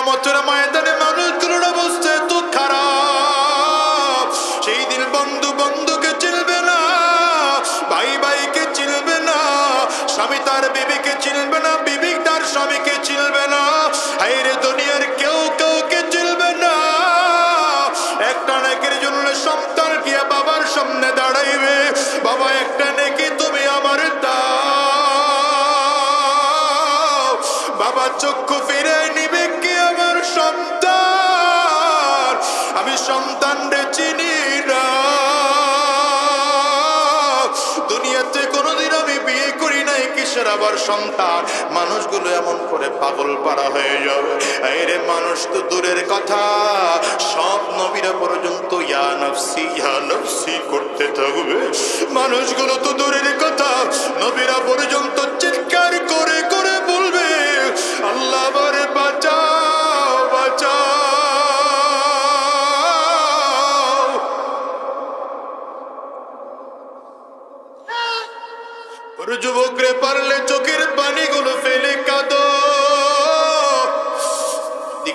কিয়ামতের ময়দানে মানুষগুলোর অবস্থা এত খারাপ, সেই দিন বন্ধু বন্ধুকে চিনবে না, ভাই ভাইকে চিনবে না, স্বামী তার বিবিকে চিনবে না, বিবি তার স্বামীকে চিনবে না, হায়রে দুনিয়ার কেউ কাউকে চিনবে না। একটা নেকির জন্য সন্তান গিয়া বাবার সামনে দাঁড়াইবে, বাবা একটা নেকি তুমি আমার দাও, বাবা চক্ষু ফিরে নিবে কি আমার সন্তান, আমি সন্তান রে চিনি না, দুনিয়াতে কোনোদিন আমি বিয়ে করি নাই, কিসের আবার সন্তান। মানুষগুলো এমন করে পাগল পাড়া হয়ে যাবে। আরে মানুষ তো দূরের কথা, সব নবীরা পর্যন্ত ইয়া নফসি করতে থাকবে। মানুষগুলো তো দূরের কথা, নবীরা পর্যন্ত চিৎকার করে করে বলবে আল্লাহ আমারে বাঁচাও বাঁচাও। যুবকরে পারলে চোখের পানিগুলো ফেলে কাঁদো,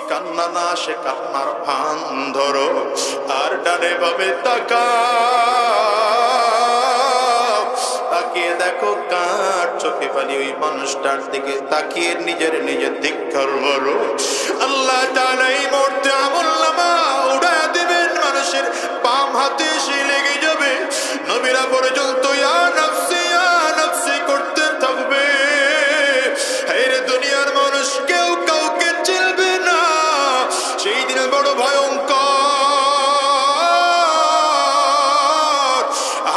কান্না না আসে কান্নার ভান ধরো, আর ডানে ভাবে তাকিয়ে দেখো কার চোখে পানি, ওই মানুষটার দিকে তাকিয়ে নিজের ধিক্কার বলো। আল্লাহ তাআলা এই মুহূর্তে আমলনামা উড়ায়া দিবেন, মানুষের বাম হাতে এসে লেগে যাবে। নবীরা পর্যন্ত ইয়া নফসি করতে থাকবে। হায়রে দুনিয়ার মানুষ কেউ কাউকে চিনবে না, সেই দিন বড় ভয়ঙ্কর।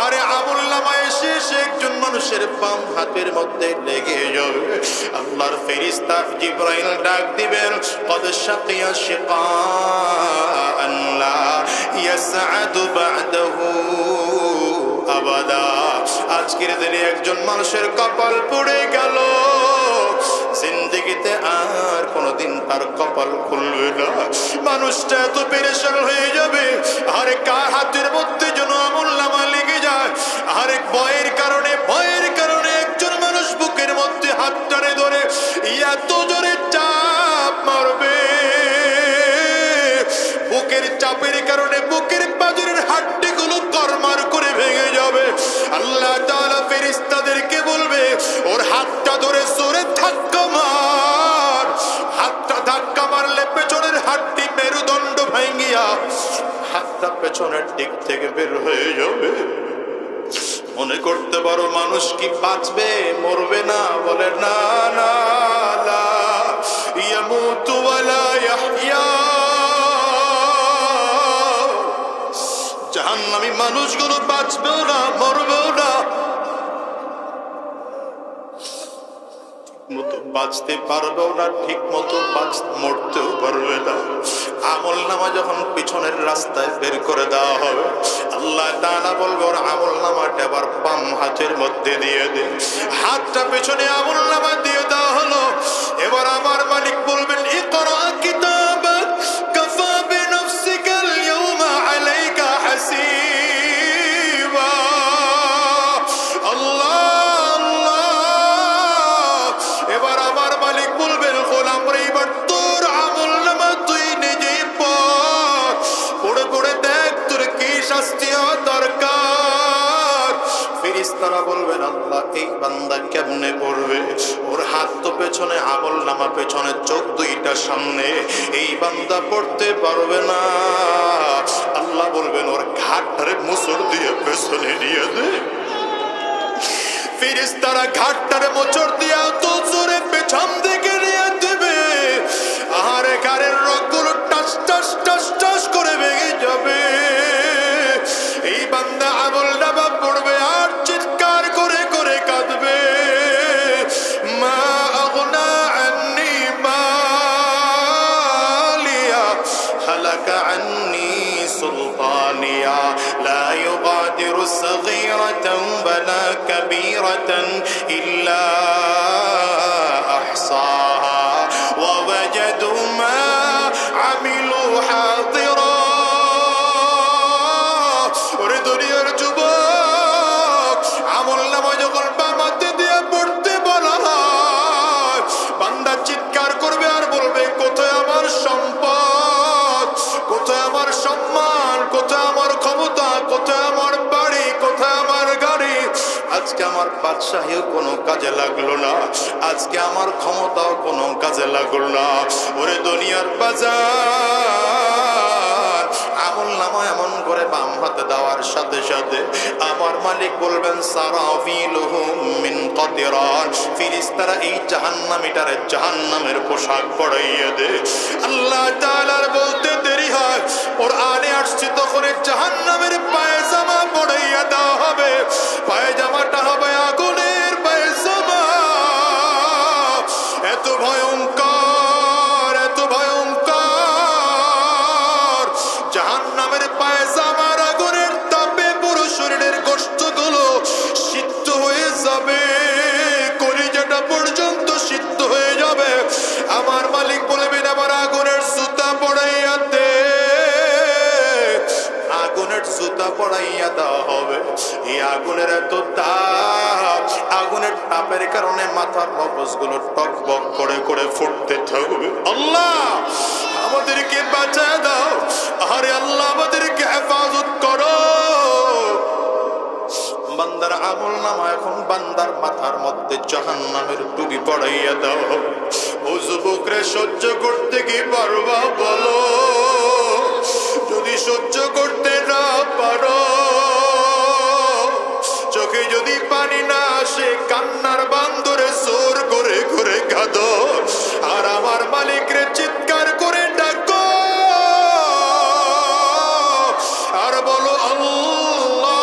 আরে আমলনামা এসে একজন মানুষের বাম হাতের মধ্যে লেগে যাবে। আল্লাহর ফেরেশতা জিবরাইল ডাক দিবেন, কদ শাকিয়া শিকাআন লা ইয়াসআদু বা'দাহু আবাদা। আজকের দিনে একজন মানুষের কপাল পড়ে গেল, জিন্দেগিতে আর কোনদিন তার কপাল খুলবে না। মানুষটা এত পেরেশান হয়ে যাবে, আরে কার হাতের মধ্যে যেন আমলনামা লেগে যায়। আরেক ভয়ের কারণে একজন মানুষ বুকের মধ্যে হাতটারে ধরে এত জোরে চাপ মারবে, বুকের চাপের কারণে বুকের পাঁজরের হাড্ডিগুলো করমার করে ভেঙে যাবে। আল্লাহ তাআলা ফেরেশতাদেরকে বলবে ওর হাতটা ধরে জোরে ধাক্কা মার। হাতটা ধাক্কা মারলে পেছনের হাড্ডি মেরুদণ্ড ভাঙিয়া হাতটা পেছনের দিক থেকে বের হয়ে যাবে। মনে করতে পারো মানুষ কি বাঁচবে, মরবে না? বলে না না, লা ইয়ামুতু ওয়ালা ইয়াহইয়া। জাহান্নামী মানুষগুলো বাঁচবেও না, মরবেও না, মতো বাঁচতে পারবেও না, ঠিক মতো মরতেও পারবে না। আমলনামা যখন পিছনের রাস্তায় বের করে দেওয়া হবে, আল্লাহ তাআলা বলবে ওর আমলনামাটা আবার বাম হাতের মধ্যে দিয়ে দে। হাতটা পেছনে আমলনামা দিয়ে দেওয়া হলো। এবার আমার মালিক বলবেন ইকরা কিতাবাক কাফা বিনাফসিকাল ইয়াওমা আলাইকা হাসিবা। আল্লাহ এবার আমার মালিক বলবেন গোলাম রে, এবার তোর আমলনামা তুই নিজেই পড়ে পড়ে দেখ তোর কি শাস্তি হওয়া দরকার। ফেরেশতারা বলবেন আল্লাহ এই বান্দা কেমনে পড়বে, ওর হাত তো পেছনে, আমলনামা পেছনে, চোখ দুইটা সামনে, এই বান্দা পড়তে পারবে না। আল্লাহ বলবেন ওর ঘাটটারে মুসড় দিয়ে পেছনে নিয়ে দে। ফেরেশতারা ঘাটটারে মোচড় দিয়া তো জোরে পেছন দিকে নিয়ে দেবে, আর ঘাড়ের রগগুলো টাস টাস টাস টাস করে ভেঙে যাবে। এই বান্দা আমলনামা পড়বে আর চিৎকার করে করে কাঁদবে, মা আগনা আন্নি মালিয়া হালাকা আন্নি সুলতানিয়া লা ইউগাদিরু সগীরাতান ওয়ালা কাবীরাতান ইল্লা আহসাহা ওয়া ওয়াজাদু মা আমিলু হাদিরা। ওরে দুনিয়ার যুবক, আমলনামা যখন বাম হাতে দিয়ে পড়তে বলা হয়, বান্দা চিৎকার করবে আর বলবে কোথায় আমার আজকে আমার বাদশাহীও কোনো কাজে লাগলো না, আজকে আমার ক্ষমতাও কোনো কাজে লাগলো না। ওরে দুনিয়ার বাজার, আমলনামা এমন করে বাম হাতে দেওয়ার সাথে সাথে আমার মালিক বলবেন সারাফিলুহুম মিন কাতিরান, ফেরেশতারা এই জাহান্নামীটারে জাহান্নামের পোশাক পরাইয়া দে। আল্লাহ তাআলার বলতে দেরি হয়, কোরআনে আসছে তখন জাহান্নামের পায়জামা পরাইয়া দেওয়া হবে। পায়জামাটা হবে আগুনের পায়জামা। এত ভয়ঙ্কর, এত ভয়ঙ্কর। জাহান্নামের পায়জামার আগুনের তাপে পুরো শরীরের গোশতগুলো সিদ্ধ হয়ে যাবে, কলিজাটা পর্যন্ত সিদ্ধ হয়ে যাবে। আমার মালিক বলবেন আমার আগুনের জুতা পড়াইয়া দে। আগুনের জুতা পড়াইয়া দেওয়া হবে। এই আগুনের এত তাপ, আগুনের তাপের কারণে মাথার মগজগুলো টকবক করে করে ফুটতে থাকবে। আল্লাহ আমাদেরকে বাঁচায় দাও, আরে আল্লাহ আমাদেরকে হেফাজত করো। বান্দার আমলনামা এখন বান্দার মাথার মধ্যে জাহান্নামের টুপি পড়াইয়া দাও। ও যুবকরে, সহ্য করতে কি পারবা বলো? যদি সহ্য করতে না পারো, চোখে যদি পানি না আসে, কান্নার বান্দরে জোর করে করে কাঁদো, আর আমার মালিকরে চিৎকার করে ডাকো আর বলো আল্লাহ,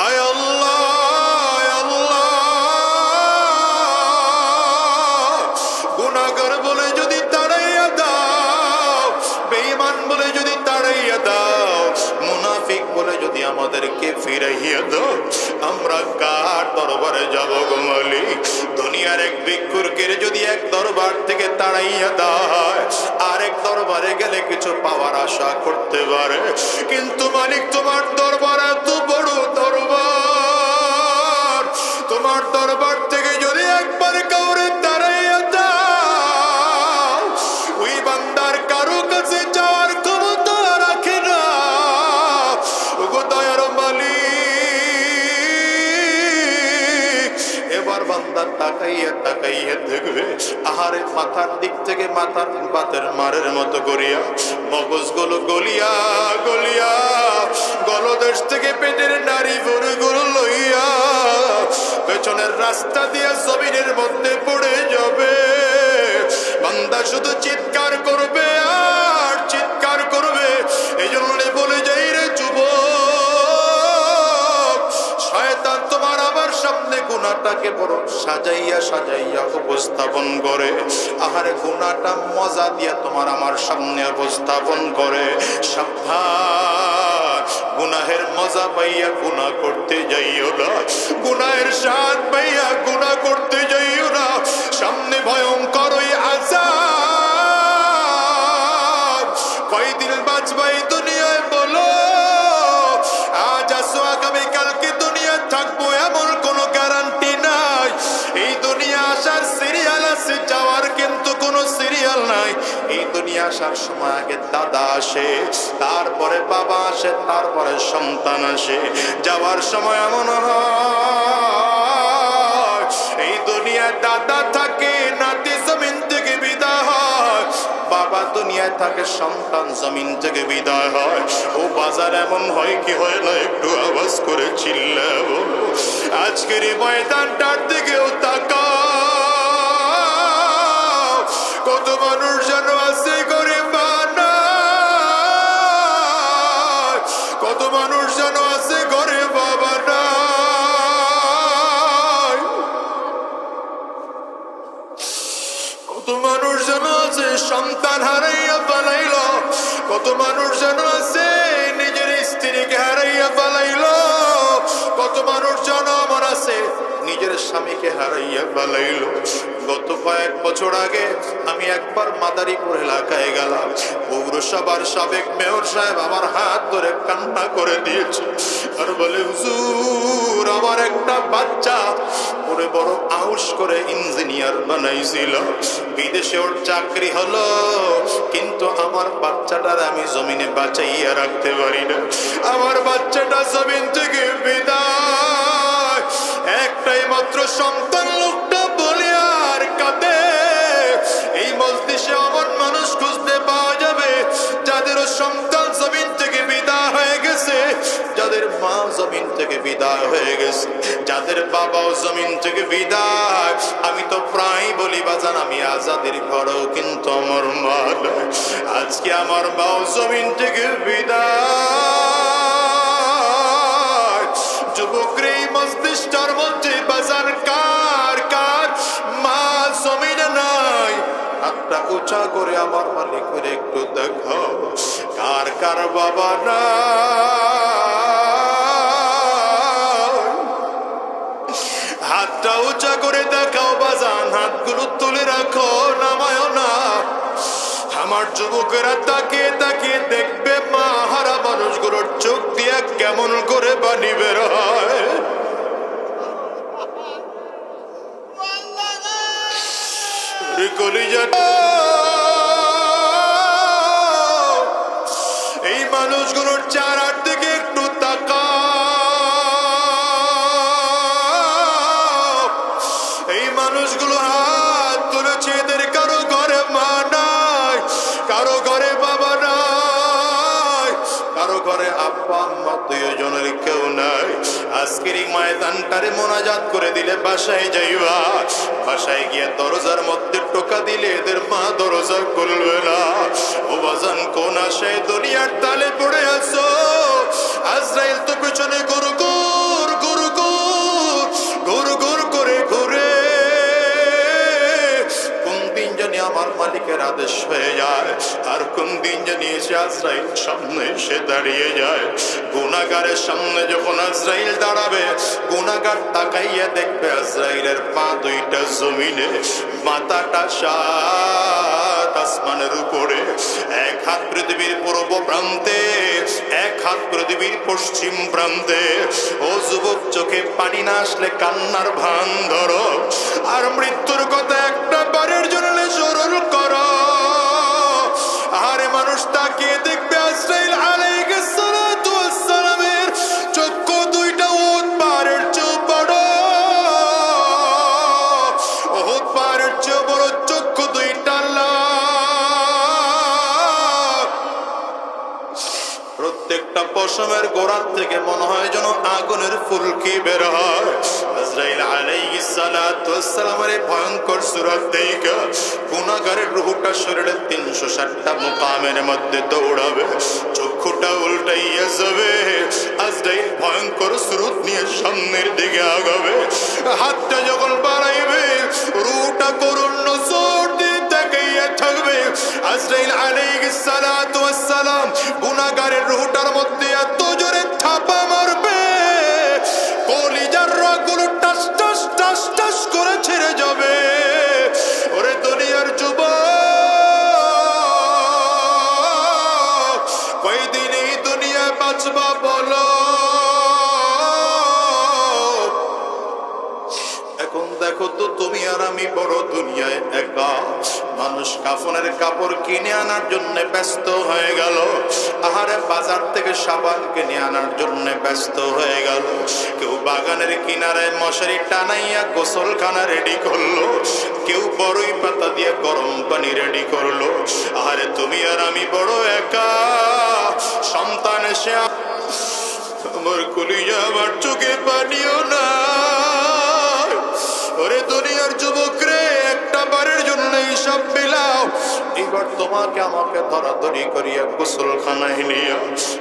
আয় আল্লাহ, আয় আল্লাহ। গুনাহগার বলে যদি তাড়াইয়া দাও, বেঈমান বলে যদি তাড়াইয়া দাও, মুনাফিক বলে যদি আমাদেরকে ফিরাইয়া দাও, আমরা কার দরবারে যাব গো মালিক? দুনিয়ার এক ভিক্ষুকের যদি এক দরবার থেকে তাড়াইয়া দেয়, আরেক দরবারে গেলে কিছু পাওয়ার আশা করতে পারে, কিন্তু মালিক তোমার দরবার এত বড় দরবার, তোমার দরবার থেকে যদি একবার কাউরে তাড়াইয়া দাও, ওই বান্দার কারো কাছে যাওয়ার ক্ষমতা রাখে না। ওগো দয়ার মালিক, এবার বান্দা তাকাইয়া তাকাইয়া দেখবে, আহারে মাথার দিক থেকে মাথার বাতের মারের মতো করিয়া মগজগুলো গলিয়া গলিয়া, গলদেশ থেকে পেটের নারী ভুঁড়িগুলো লইয়া পেছনের রাস্তা দিয়া জমিনের মধ্যে পড়ে যাবে। বান্দা শুধু চিৎকার করবে আর চিৎকার করবে। এই জন্য বলে যাই রে যুবক, শয়তান তোমার আমার সামনে গুনাহটাকে বড় সাজাইয়া সাজাইয়া উপস্থাপন করে। আহারে গুনাহটা মজা দিয়া তোমার আমার সামনে উপস্থাপন করে। সাবধান, গুনাহের মজা পাইয়া গুনাহ করতে যাইও না, গুনাহের স্বাদ পাইয়া গুনাহ করতে যাইও না। সামনে ভয়ঙ্কর ওই আযাব। কয়দিন বাঁচবা এই দুনিয়ায় বলো? আজ আসো, আগামীকালকে দুনিয়া থাকবো এমন কোনো গ্যারান্টি নাই। এই দুনিয়া আসার সিরিয়াল আছে, যাওয়ার কিন্তু কোনো সিরিয়াল নাই। এই দুনিয়া আসার সময় আগে দাদা আসে, তারপরে বাবা আসে, তারপরে সন্তান আসে। যাওয়ার সময় এমন হয় এই দুনিয়ায় দাদা থাকে, নাতি জমিন থেকে বিদায় হয়, বাবা দুনিয়ায় থাকে, সন্তান জমিন থেকে বিদায় হয়। ও বাজার এমন হয় কি হয় না? একটু আওয়াজ করে চিল্লা বলো। আজকের এই ময়দানটার দিকেও তাকাও, কত মানুষ যেন আছে গরিবানা, কত মানুষ যেন আছে ঘরে বাবা নাই, কত মানুষ যেন আছে সন্তান হারাইয়া পালাইল, কত মানুষ যেন আছে নিজের স্ত্রীকে হারাইয়া পালাইল, কত মানুষ যেন আমার আছে নিজের স্বামীকে হারাইয়া ফেলাইল। গত কয়েক বছর আগে আমি একবার মাদারীপুর এলাকায় গেলাম। পৌরসভার সাবেক মেয়র সাহেব আমার হাত ধরে কান্না করে দিয়েছে আর বলে, হুজুর আমার একটা বাচ্চা ওরে বড় আউশ করে ইঞ্জিনিয়ার বানাইছিল, বিদেশে ওর চাকরি হলো, কিন্তু আমার বাচ্চাটার আমি জমিনে বাঁচাইয়া রাখতে পারি না। আমার বাচ্চাটা জমিন থেকে বিদায়। একটাই মাত্র সন্তান, লোকটা বলে আর কাঁদে। এই মজলিসে এমন মানুষ খুঁজতে পাওয়া যাবে যাদেরও সন্তান জমিন থেকে বিদায় হয়ে গেছে, যাদের মা জমিন থেকে বিদায় হয়ে গেছে, যাদের বাবাও জমিন থেকে বিদায়। আমি তো প্রায় বলি বাজান, আমি আজাদের ঘরেও কিন্তু আমার মা নাই। আজকে আমার মাও জমিন থেকে বিদায়। যুবকরা এই মজলিসটার মধ্যে বাজান কার কার মা জমিনে নাই? হাতটা উঁচা করে আমার মালিক করে একটু দেখাও। কার কার বাবা নাই? হাতটা উঁচা করে দেখাও বাজান, হাতগুলো তুলে রাখো, নামায় না। আমার যুবকেরা তাকিয়ে তাকিয়ে দেখবে মা হারা মানুষগুলোর চোখ দিয়ে কেমন করে পানি বের হয়। এই মানুষগুলোর চেহারার দিকে একটু তাকাও। এই মানুষগুলো হাত তুলেছে, এদের কারো ঘরে মা নাই, কারো ঘরে বাবা নাই, কারো ঘরে আব্বা আম্মা দুইজনের কেউ নাই। আজকের এই ময়দানটারে মোনাজাত করে দিলে বাসায় যাইবা, বাসায় গিয়ে দরজার মধ্যে টোকা দিলে এদের মা দরজা খুলবে না। ও বাজান কোন আশায় দুনিয়ার তালে পড়ে আছো? আজরাইল তো পেছনে গুরু গুর গুরু গুর গুরু গুর করে ঘুরে। কোন দিন জানি আমার মালিকের আদেশ হয়ে যায়, আর কোন দিন জানি এসে আজরাইল সামনে এসে দাঁড়িয়ে যায়। গুনাহগারের সামনে যখন আজরাইল দাঁড়াবে, গুনাহগার তাকাইয়া দেখবে আজরাইলের পা দুইটা জমিনে, মাথাটা সাত আসমানের উপরে। এক হাত পৃথিবীর পূর্ব প্রান্তে, এক হাত পৃথিবীর পশ্চিম প্রান্তে। ও যুবক, চোখে পানি না আসলে কান্নার ভান ধরো, আর মৃত্যুর কথা একটা বারের জন্য স্মরণ করো। আরে মানুষ তাকিয়ে দেখবে আজরাইল আলাইহিস সালাতু ওয়াস সালামের চক্ষু দুইটা উহুদ পাহাড়ের চেয়ে বড়, উহুদ পাহাড়ের চেয়ে বড় চক্ষু দুইটা লাল। প্রত্যেকটা পশমের গোড়ার থেকে মনে হয় যেন আগুনের ফুলকি বের হয়। আজরাইল আলাইহিস সালাতু ওয়াস সালামের ভয়ঙ্কর সূরত দেখে গুনাহগারের রূহটা শরীরের 360টা মুকামের মধ্যে দৌড়াবে, চক্ষুটা উল্টাইয়া যাবে। আজরাইল ভয়ঙ্কর সূরত নিয়ে সামনের দিকে আগাবে। হাতটা যখন বাড়াইবে, রূহটা করুণ নজর দিয়ে তাকাইয়া থাকবে। আজরাইল আলাইহিস সালাতু ওয়াস সালাম গুনাহগারের রূহটার মধ্যে এত জোরে থাপা মারবে, কলিজার রগগুলো টাস টাস টাস টাস করে ছেড়ে যাবে। ওরে দুনিয়ার যুবক, কয়দিন এই দুনিয়ায় বাঁচবা বলো? এখন দেখো তো, তুমি আর আমি বড় দুনিয়ায় একা। মানুষ কাফনের কাপড় কিনে আনার জন্য ব্যস্ত হয়ে গেল, আহারে বাজার থেকে সাবান কিনে আনার জন্য ব্যস্ত হয়ে গেল। কেউ বাগানের কিনারে মশারি টানাইয়া গোসলখানা রেডি করলো, কেউ বড়ই পাতা দিয়ে গরম পানি রেডি করলো। আহারে তুমি আর আমি বড় একা। সন্তান এসে আমার কলিজা, আমার চোখে পানিও না। ওরে দুনিয়ার যুবক রে, একটা বারের জন্য হিসাব মিলাও। এবার তোমাকে আমাকে ধরাধরি করিয়া গোসলখানায় নিয়া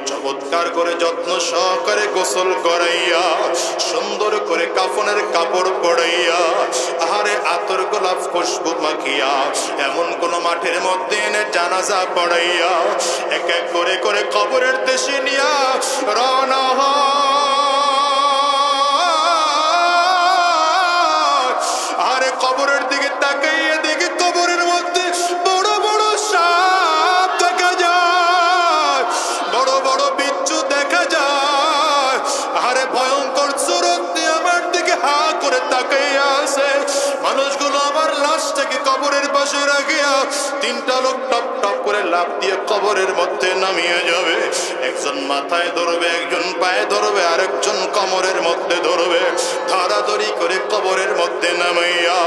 চমৎকার করে যত্ন সহকারে গোসল করাইয়া, সুন্দর করে কাফনের কাপড় পরাইয়া, আহারে আতর গোলাপ খুশবু মাখিয়া, এমন কোন মাঠের মধ্যে এনে জানাজা পড়াইয়া, এক এক করে করে কবরের দেশে নিয়া রওনা হয়। কবরের দিকে তাকাইয়া দেখি কবরের মধ্যে বড় বড় সাপ দেখা যায়, বড় বড় বিচ্ছু দেখা যায়। আরে ভয়ঙ্কর সুরত নিয়ে আমার দিকে হা করে তাকাইয়া আছে। মানুষগুলো আমার লাশটাকে কবরের পাশে রাখিয়া তিনটা লোক টপ টপ করে লাফ দিয়ে কবরের মধ্যে নামিয়ে যাবে। একজন মাথায় ধরবে, একজন পায়ে ধরবে, আরেকজন কোমরের মধ্যে ধরবে। ধরাধরি করে কবরের মধ্যে নামাইয়া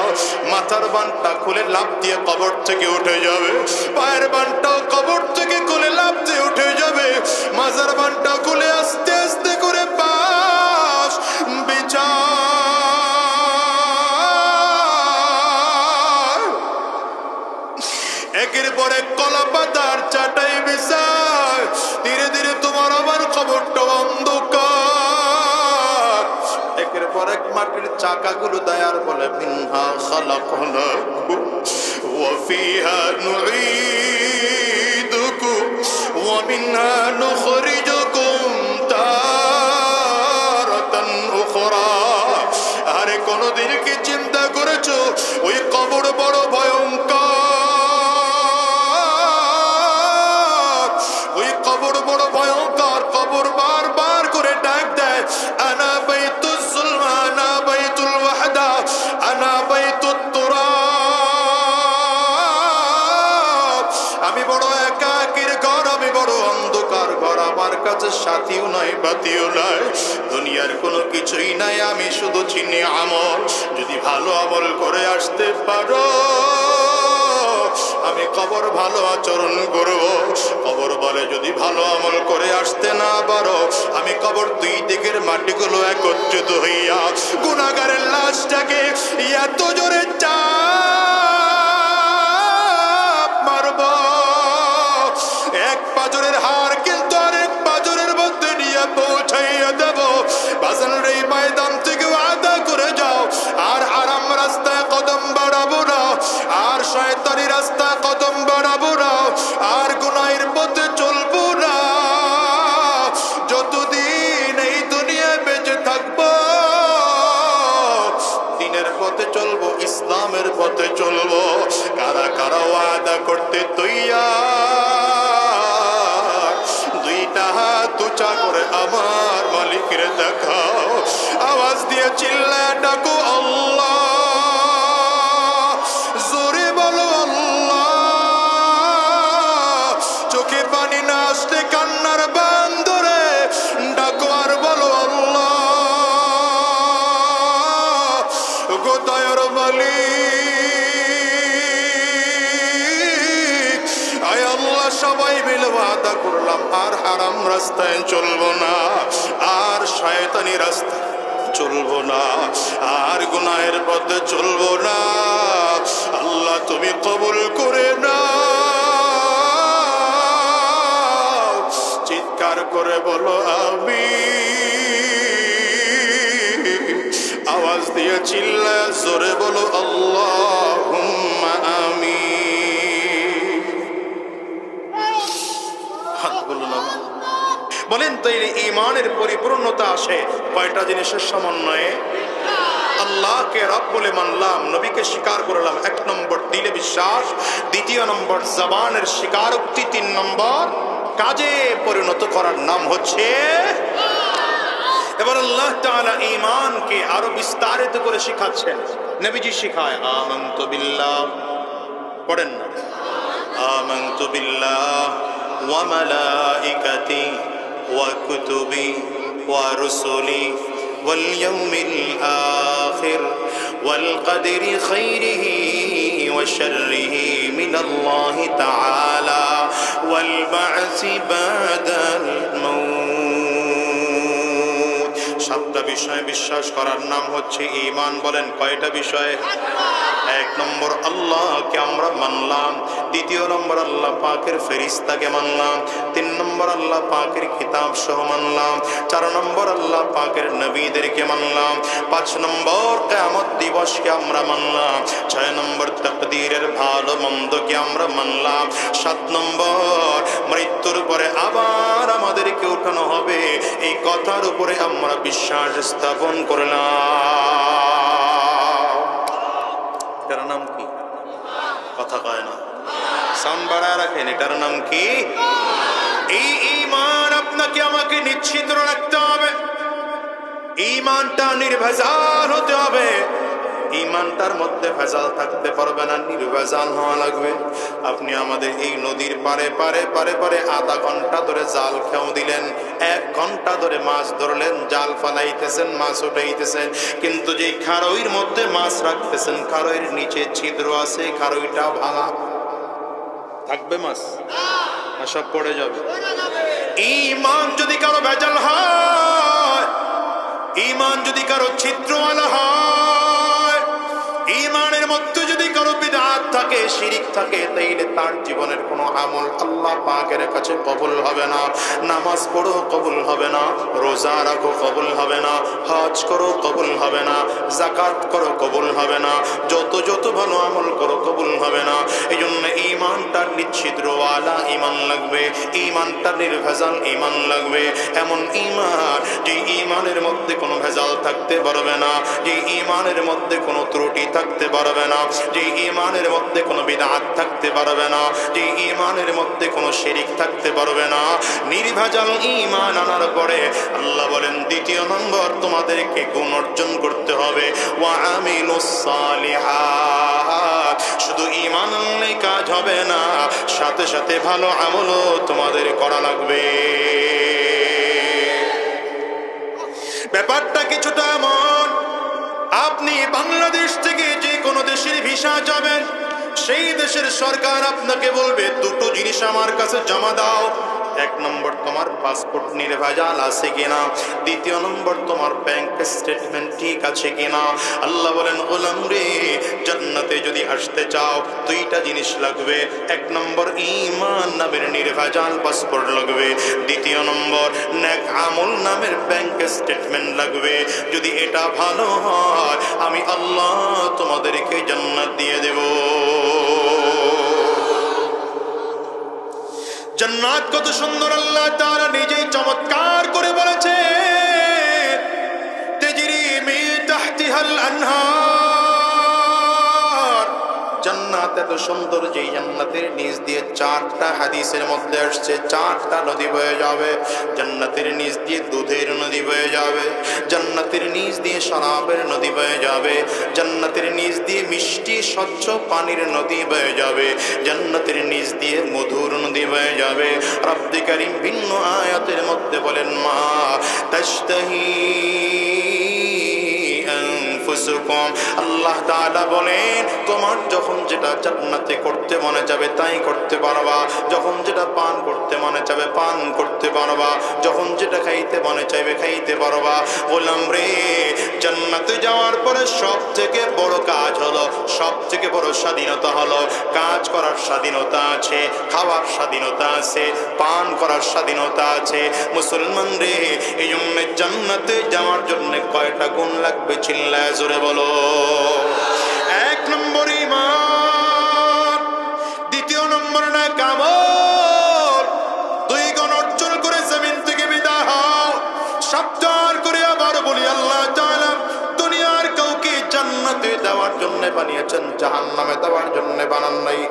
মাথার বানটা খুলে লাফ দিয়ে কবর থেকে উঠে যাবে, পায়ের বানটাও কবর থেকে খুলে লাফ দিয়ে উঠে যাবে, মাজার বানটা খুলে আস্তে আস্তে করে পাশ বিচার একের পর এক কলা পাতার চাটাই বিছায়। ধীরে ধীরে তোমার আমার কবরটা অন্ধকার। একের পর এক মাটির চাকাগুলো দেয়ার বলে মিনহা খালাকনাকুম ওয়া ফিহা নুঈদুকুম ওয়া মিনহা নুখরিজুকুম তারাতান উখরা। আরে কোনদিন কি চিন্তা করেছো ওই কবর বড় ভয়ঙ্কর, ওই কবর বড় ভয়ঙ্কর। কবর বারবার করে ডাক দেয়, আনা বাইতুল যুলমা, আনা বাইতুল ওয়াহদা, আনা বাইতুত তুরাব। আমি বড় একাকীর ঘর, আমি বড় অন্ধকার ঘর। আমার কাছে সাথীও নাই, বাতিও নাই, দুনিয়ার কোনো কিছুই নাই। আমি শুধু চিনি আমল। যদি ভালো আমল করে আসতে পারো আমি কবর ভালো আচরণ করব। কবর বলে যদি ভালো আমল করে আসতে না পারো আমি কবর দুই দিকের মাটিগুলো একত্রিত হইয়া গুনাহগারের লাশটাকে এত জোরে চাপ মারব, এক পাজরের হার কিন্তু আরেক পাজরের মধ্যে নিয়ে পৌঁছাইয়া দেব। বাজানের এই ময়দান থেকে ওয়াদা করে যাও আর আরাম রাস্তায় কদম বাড়াবো না, আর শয়তানি রাস্তায় কদম বাড়াবো না, আর গুনাহের পথে চলবো না। যতদিন এই দুনিয়ায় বেঁচে থাকবো দিনের পথে চলবো, ইসলামের পথে চলবো। কারা কারা ওয়াদা করতে তৈয়ার? দুইটা হাত উঁচা করে আমার মালিকের দেখাও, আওয়াজ দিয়ে চিল্লায় ডাকো আল্লাহ, জোরে বলো আল্লাহ। চোখে পানি না আসলে কান্নার বান ধরে ডাকো আর বলো আল্লাহ। গো দয়ার মালিক, আয় আল্লাহ সবাই মিলে ওয়াদা করলাম আর হারাম রাস্তায় চলবো না, আর শয়তানি রাস্তায় চলবো না, আর গুনাহের পথে চলবো না। আল্লাহ তুমি কবুল করে নাও। চিৎকার করে বলো আমিন। আওয়াজ দিয়ে চিল্লায় জোরে বলো আল্লাহুম্মা আমিন। হাতগুলো নামান। বলেন তো এই ঈমানের পরিপূর্ণতা আসে কয়টা জিনিসের সমন্বয়ে? আল্লাহকে রব বলে মানলাম, নবীকে স্বীকার করলাম, এক নম্বর দিলে বিশ্বাস, দ্বিতীয় নম্বর জবানের স্বীকারোক্তি, তিন নম্বর কাজে পরিণত করার নাম হচ্ছে। এবার আল্লাহ তাআলা ঈমানকে আরো বিস্তারিত করে শিখাচ্ছেন। নবীজি শিখায় আমানতু বিল্লাহ, পড়েন না, আমানতু বিল্লাহ ওয়া মালাইকাতি ওয়া কুতুবি ওয়া রুসুলি ওয়াল ইয়াউমিল আখির ওয়াল কদরি খাইরিহি ওয়া শাররিহি মিনাল্লাহি তাআলা ওয়াল বা'সি বাদাল মাউত। সাতটা বিষয়ে বিশ্বাস করার নাম হচ্ছে ঈমান। বলেন কয়টা বিষয়? এক নম্বর আল্লাহকে আমরা মানলাম, দ্বিতীয় নম্বর আল্লাহ পাকের ফেরেশতাকে মানলাম, তিন নম্বর আল্লাহ পাকের কিতাব সহ মানলাম, চার নম্বর আল্লাহ পাকের নবীদেরকে মানলাম, পাঁচ নম্বর কিয়ামত দিবসকে আমরা মানলাম, ছয় নম্বর তাকদীরের ভালো মন্দকে আমরা মানলাম, সাত নম্বর মৃত্যুর পরে আবার আমাদেরকে উঠানো হবে এই কথার উপরে আমরা বিশ্বাস স্থাপন করলাম। কথা কয় না, সাউন্ড বাড়ায় রাখেন, এটার নাম কি? এই ঈমান আপনাকে আমাকে নিশ্চিত রাখতে হবে, ঈমানটা নির্ভেজাল হতে হবে। ঈমানটার মধ্যে ভেজাল থাকতে পারবে না, নির্ভেজাল হওয়া লাগবে। আপনি আমাদের এই নদীর পারে পারে পারে পারে আধা ঘন্টা ধরে জাল খেয়েও দিলেন, 1 ঘন্টা ধরে মাছ ধরলেন, জাল ফালাইতেছেন, মাছ উঠাইতেছেন, কিন্তু যেই খারইর মধ্যে মাছ রাখতেছেন, খারইর নিচে ছিদ্র আছে, খারইটা ভাঙা থাকবে, মাছ সব পড়ে যাবে। ঈমান যদি কারো ভেজাল হয়, ঈমান যদি কারো ছিদ্রওয়ালা হয়, ঈমানের মধ্যে যদি কারো বিদআত থাকে, শিরিক থাকে, তাইলে তার জীবনের কোনো আমল আল্লাহ পাকের কাছে কবুল হবে না। নামাজ পড়ো কবুল হবে না, রোজা রাখো কবুল হবে না, হজ করো কবুল হবে না, যাকাত করো কবুল হবে না, যত যত ভালো আমল করো কবুল হবে না। এই জন্য ঈমানটা নিশ্চিদ্রওয়ালা ঈমান লাগবে, ঈমানটা নির্ভেজাল ঈমান লাগবে। এমন ঈমান যে ঈমানের মধ্যে কোনো ভেজাল থাকতে পারবে না, যে ঈমানের মধ্যে কোনো ত্রুটি থাকতে পারবে না, যে ঈমানের মধ্যে কোনো বিদআত থাকতে পারবে না, যে ঈমানের মধ্যে কোনো শিরিক থাকতে পারবে না। নির্ভেজাল ঈমান আনার পরে আল্লাহ বলেন, দ্বিতীয় নম্বর তোমাদেরকে গুণ অর্জন করতে হবে, ওয়া আমিলুস সালিহাত। শুধু ঈমান আনলেই কাজ হবে না, সাথে সাথে ভালো আমলও তোমাদের করা লাগবে। ব্যাপারটা কিছুটা এমন, আপনি বাংলাদেশ থেকে যে কোনো দেশের ভিসা যাবেন, সেই দেশের সরকার আপনাকে বলবে 2টো জিনিস আমার কাছে জমা দাও। 1 নম্বর তোমার পাসপোর্ট নির্ভেজাল আছে কিনা, 2য় নম্বর তোমার ব্যাংক স্টেটমেন্ট ঠিক আছে কিনা। আল্লাহ বলেন, গোলাম রে, জান্নাতে যদি আসতে চাও 2টা জিনিস লাগবে। 1 নম্বর ঈমান নামের নির্ভেজাল পাসপোর্ট লাগবে, 2য় নম্বর নেক আমল নামের ব্যাংক স্টেটমেন্ট লাগবে। যদি এটা ভালো হয়, আমি আল্লাহ তোমাদেরকে জান্নাত দিয়ে দেব। জান্নাত কত সুন্দর, আল্লাহ তাআলা নিজেই চমৎকার করে বলেছে, তাজরি মিন তাহতিহাল আনহার। জান্নাত এত সুন্দর, যে জান্নাতের নিচ দিয়ে 4টা হাদিসের মধ্যে আসছে 4টা নদী বয়ে যাবে। জান্নাতের নিচ দিয়ে দুধের নদী বয়ে যাবে, জান্নাতের নিচ দিয়ে শরাবের নদী বয়ে যাবে, জান্নাতের নিচ দিয়ে মিষ্টি স্বচ্ছ পানির নদী বয়ে যাবে, জান্নাতের নিচ দিয়ে মধুর নদী বয়ে যাবে। রব্বি কারীম ভিন্ন আয়াতের মধ্যে বলেন, মা তাশতাহি আনফুসুকুম। আল্লাহ তাআলা বলেন, তোমার যখন যেটা জান্নাতে করতে মনে যাবে তাই করতে পারবা, যখন যেটা পান করতে মনে যাবে পান করতে পারবা, যখন যেটা খাইতে মনে চাইবে খাইতে পারবা। গোলাম রে, জান্নাতে যাওয়ার পরে সব থেকে বড় কাজ হলো, সব থেকে বড় স্বাধীনতা হলো, কাজ করার স্বাধীনতা আছে, খাওয়ার স্বাধীনতা আছে, পান করার স্বাধীনতা আছে। মুসলমান রে, এই জন্য জান্নাতে যাওয়ার জন্য কয়টা গুণ লাগবে, চিল্লায় জোরে বলো। 1 নম্বর ঈমান, 2য় নম্বর নেক আমল, 2 গুণ অর্জন করে জমিন থেকে বিদায় হও। সাবধান করে আবার বলি, আল্লাহ তাআলা দুনিয়ার কাউকে জান্নাতে দেওয়ার জন্য বানিয়েছেন, জাহান্নামে দেওয়ার জন্য বানান নাই।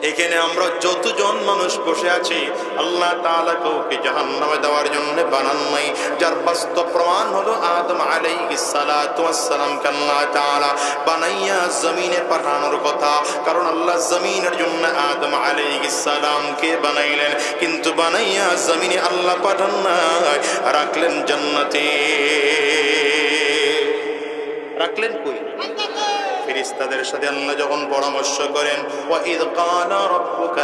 এখানে আমরা যতজন মানুষ বসে আছি, আল্লাহ তাআলা কাউকে জাহান্নামে দেওয়ার জন্য বানান নাই। যার বাস্তব প্রমাণ হলো আদম আলাইহিস সালাতু ওয়াস সালামকে আল্লাহ তাআলা বানাইয়া জমিনে পাঠানোর কথা, কারণ আল্লাহ জমিনের জন্য আদম আলাইহিস সালামকে বানাইলেন, কিন্তু বানাইয়া জমিনে আল্লাহ পাঠান নাই, রাখলেন জান্নাতে। রাখলেন কই? ফেরেশতাদের সাথে আল্লাহ যখন পরামর্শ করেন, ওয়া ইয ক্বালা রাব্বুকা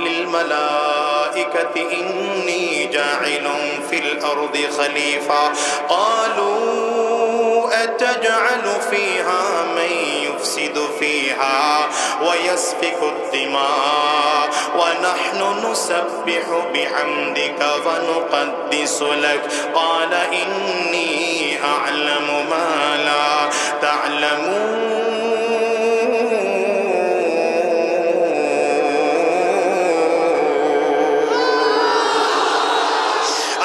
লিল মালাইকাতি ইন্নী জাইলুন ফিল আরদি খলিফা ক্বালু আতাজআলু ফিহা মান ইউফসিদু ফিহা ওয়া ইয়াসফিকুদ দিমা ওয়া নাহনু নুসাব্বিহু বিহামদিকা ওয়া নুকদ্দিসু লাক ক্বালা ইন্নী আ'লামু মা লা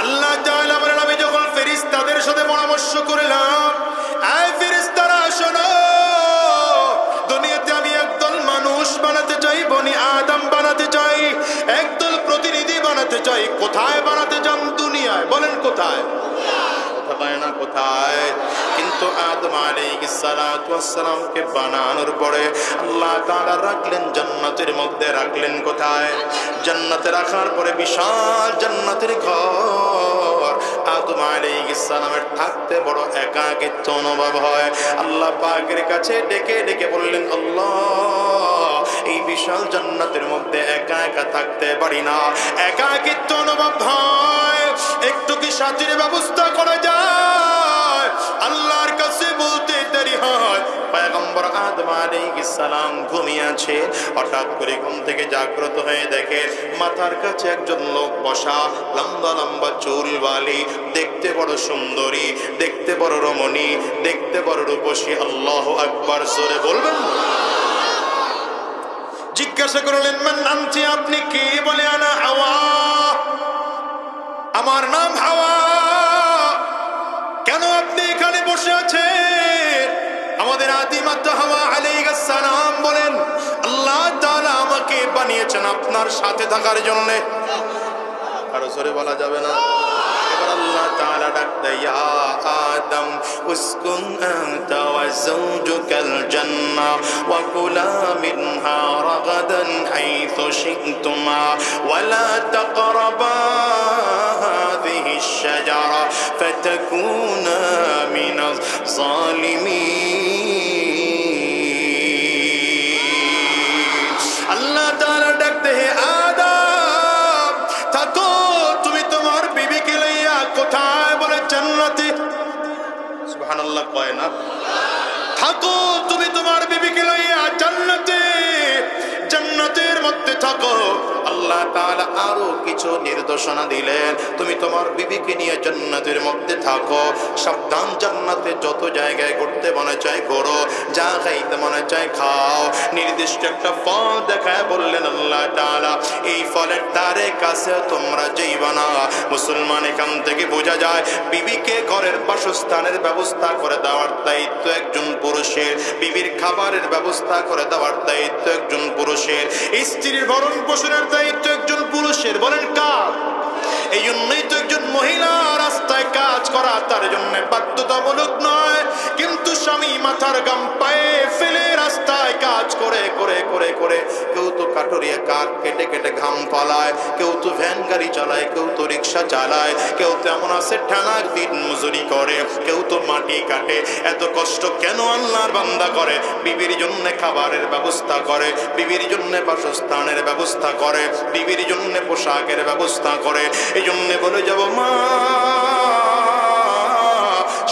আল্লাহ তাআলা বলেন, আমি যখন ফেরেশতাদের সাথে পরামর্শ করলাম, এই ফেরেশতারা শোনো, দুনিয়াতে কোথায় বানাতে যান? দুনিয়ায়। বলেন কোথায়? কথা পায় না কোথায়? কিন্তু আদম আলাইহিস সালাতু ওয়াস সালামকে বানানোর পরে আল্লাহ তাআলা রাখলেন জান্নাতের মধ্যে। রাখলেন কোথায়? জান্নাতে রাখার পরে বিশাল জান্নাতের ঘর। আদম আলাইহিস সালামের থাকতে বড় একাকিত্ব অনুভব হয়। আল্লাহ পাকের কাছে ডেকে ডেকে বললেন, আল্লাহ, এই বিশাল জান্নাতের মধ্যে একা একা থাকতে পারি না, একাকিত্ব অনুভব হয়, একটু কি সাথীর ব্যবস্থা করা যায়? আল্লাহর কাছে বলতে দেরি হয়। পয়গম্বর আদম আলাইহিস সালাম ঘুমিয়ে আছে। হঠাৎ করে ঘুম থেকে জাগ্রত হয়ে দেখে মাথার কাছে একজন লোক বসা, লম্বা লম্বা চুলওয়ালি, দেখতে বড় সুন্দরী, দেখতে বড় রমণী, দেখতে বড় রূপসী। আল্লাহু আকবার, জোরে বলবেন। জিজ্ঞাসা করলেন, মান আনতি, আপনি কে? বলে, আনা হাওয়া, আমার নাম হাওয়া। কেন আপনি এখানে বসে আছেন? আমাদের আদিমাতা হাওয়া আলাইহিস সালাম বলেন, আল্লাহ তাআলা আমাকে বানিয়েছেন আপনার সাথে থাকার জন্য। আরো জোরে বলা যাবে না? এবার আল্লাহ তাআলা ডাক দেয়, ইয়া আদম উসকুন আনতা ওয়া যাওজুকাল জান্নাহ ওয়া কুলা মিনহা রাগাদান হাইথু শি'তুমা ওয়া লা তাকরাবা হাযিহিশ শাজারা ফাতাকুনা মিনাজ জালিমিন। আল্লাহ তাআলা ডাক দেয়, আদম থাকো, তুমি তোমার বিবিকে লইয়া কোথায়? বলে, জান্নাতে। সুবহানাল্লাহ কয় না? থাকো তুমি তোমার বিবিকে লইয়া জান্নাতে, জান্নাতের মধ্যে থাকো। আল্লাহ তাআলা আরো কিছু নির্দেশনা দিলেন, তুমি তোমার বিবিকে নিয়ে জান্নাতের মধ্যে থাকো। সাবধান, জান্নাতে যত জায়গায় ঘুরতে মনে চায় ঘোরো, যা খাইতে মনে চায় খাও। নির্দিষ্ট একটা ফল দেখায় বললেন আল্লাহ তাআলা, এই ফলের ধারে কাছে তোমরা যাইবা না। মুসলমান, এখান থেকে বোঝা যায় বিবিকে ঘরের বাসস্থানের ব্যবস্থা করে দেওয়ার দায়িত্ব একজন পুরুষের, বিবির খাবারের ব্যবস্থা করে দেওয়ার দায়িত্ব একজন পুরুষের, স্ত্রীর ভরণ পোষণের দায়িত্ব একজন পুরুষের। বলেন কার? এই জন্যই তো একজন মহিলা রাস্তায় কাজ করা তার জন্য বাধ্যতামূলক নয়, কিন্তু স্বামী মাথার গাম পায়ে ফেলে রাস্তায় কাজ করে করে করে করে, কেউ তো কাঠুরিয়া কাঠ কেটে কেটে ঘাম পালায়, কেউ তো ভ্যান গাড়ি চালায়, কেউ তো রিক্সা চালায়, কেউ তো এমন আছে ঠানার দিন মজুরি করে, কেউ তো মাটি কাটে। এত কষ্ট কেন আল্লাহর বান্দা করে? বিবির জন্য খাবারের ব্যবস্থা করে, বিবির জন্য বাসস্থানের ব্যবস্থা করে, বিবির জন্য পোশাকের ব্যবস্থা করে। এই জন্য বলে যাব, মা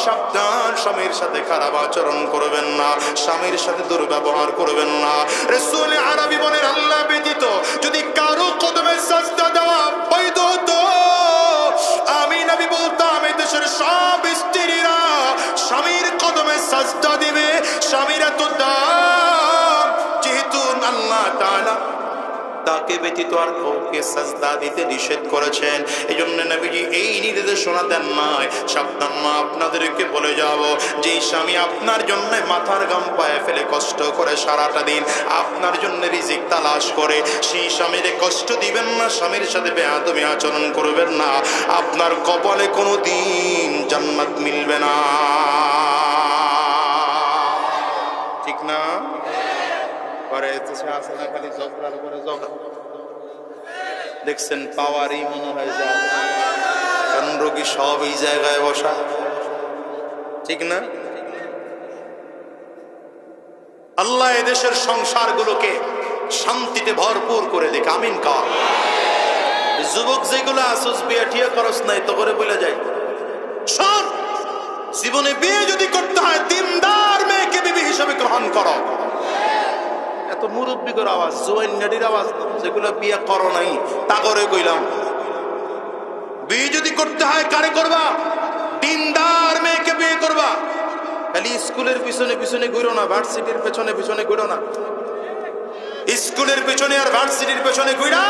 সাবধান, স্বামীর সাথে খারাপ আচরণ করবেন না, স্বামীর সাথে দুর্ব্যবহার করবেন না। রাসূল আরবী বলেন, আল্লাহ ব্যতীত যদি কারো কদমে সাজদা দেওয়া বৈধ হতো, আমি নবী বলতাম এই দেশের সব স্ত্রীরা স্বামীর কদমে সাজদা দিবে। স্বামীর এত দাম, যেহেতু আল্লাহ তাআলা তাকে ব্যতীত আর কাউকে সাজদা দিতে নিষেধ করেছেন, এই জন্য নবীজি এই নির্দেশনা দেন নাই। সাবধান, মা, আপনাদেরকে বলে যাব, যে স্বামী আপনার জন্য মাথার গাম পায়ে ফেলে কষ্ট করে সারাটা দিন আপনার জন্য রিজিক তালাশ করে, সেই স্বামীরে কষ্ট দিবেন না, স্বামীর সাথে বেয়াদবি আচরণ করবেন না, আপনার কপালে কোনো দিন জান্নাত মিলবে না। ঠিক না? দেখছেন পাওয়ারই মনে হয় যায়, কারণ রোগী সব এই জায়গায় বসা, ঠিক না? আল্লাহ এদেশের সংসারগুলোকে শান্তিতে ভরপুর করে দেখ, আমিন কর। যুবক যেগুলো আসুস বিয়ে টিয়া খরচ নাই তো করে বলে যায়, শোন, জীবনে বিয়ে যদি করতে হয় দিনদার মেয়েকে বিবি হিসেবে গ্রহণ করো। এত মুরব্বীর আওয়াজ, জোয়ান্নাডির আওয়াজ, যেগুলো বিয়ে করো নাই তা করে কইলাম, বিয়ে যদি করতে হয় কারে করবা? দিনদার মেয়েকে বিয়ে করবা। খালি স্কুলের পিছনে পিছনে ঘুরো না, ভার্সিটির পেছনে পিছনে ঘুরো না। স্কুলের পেছনে আর ভার্সিটির পেছনে ঘুরা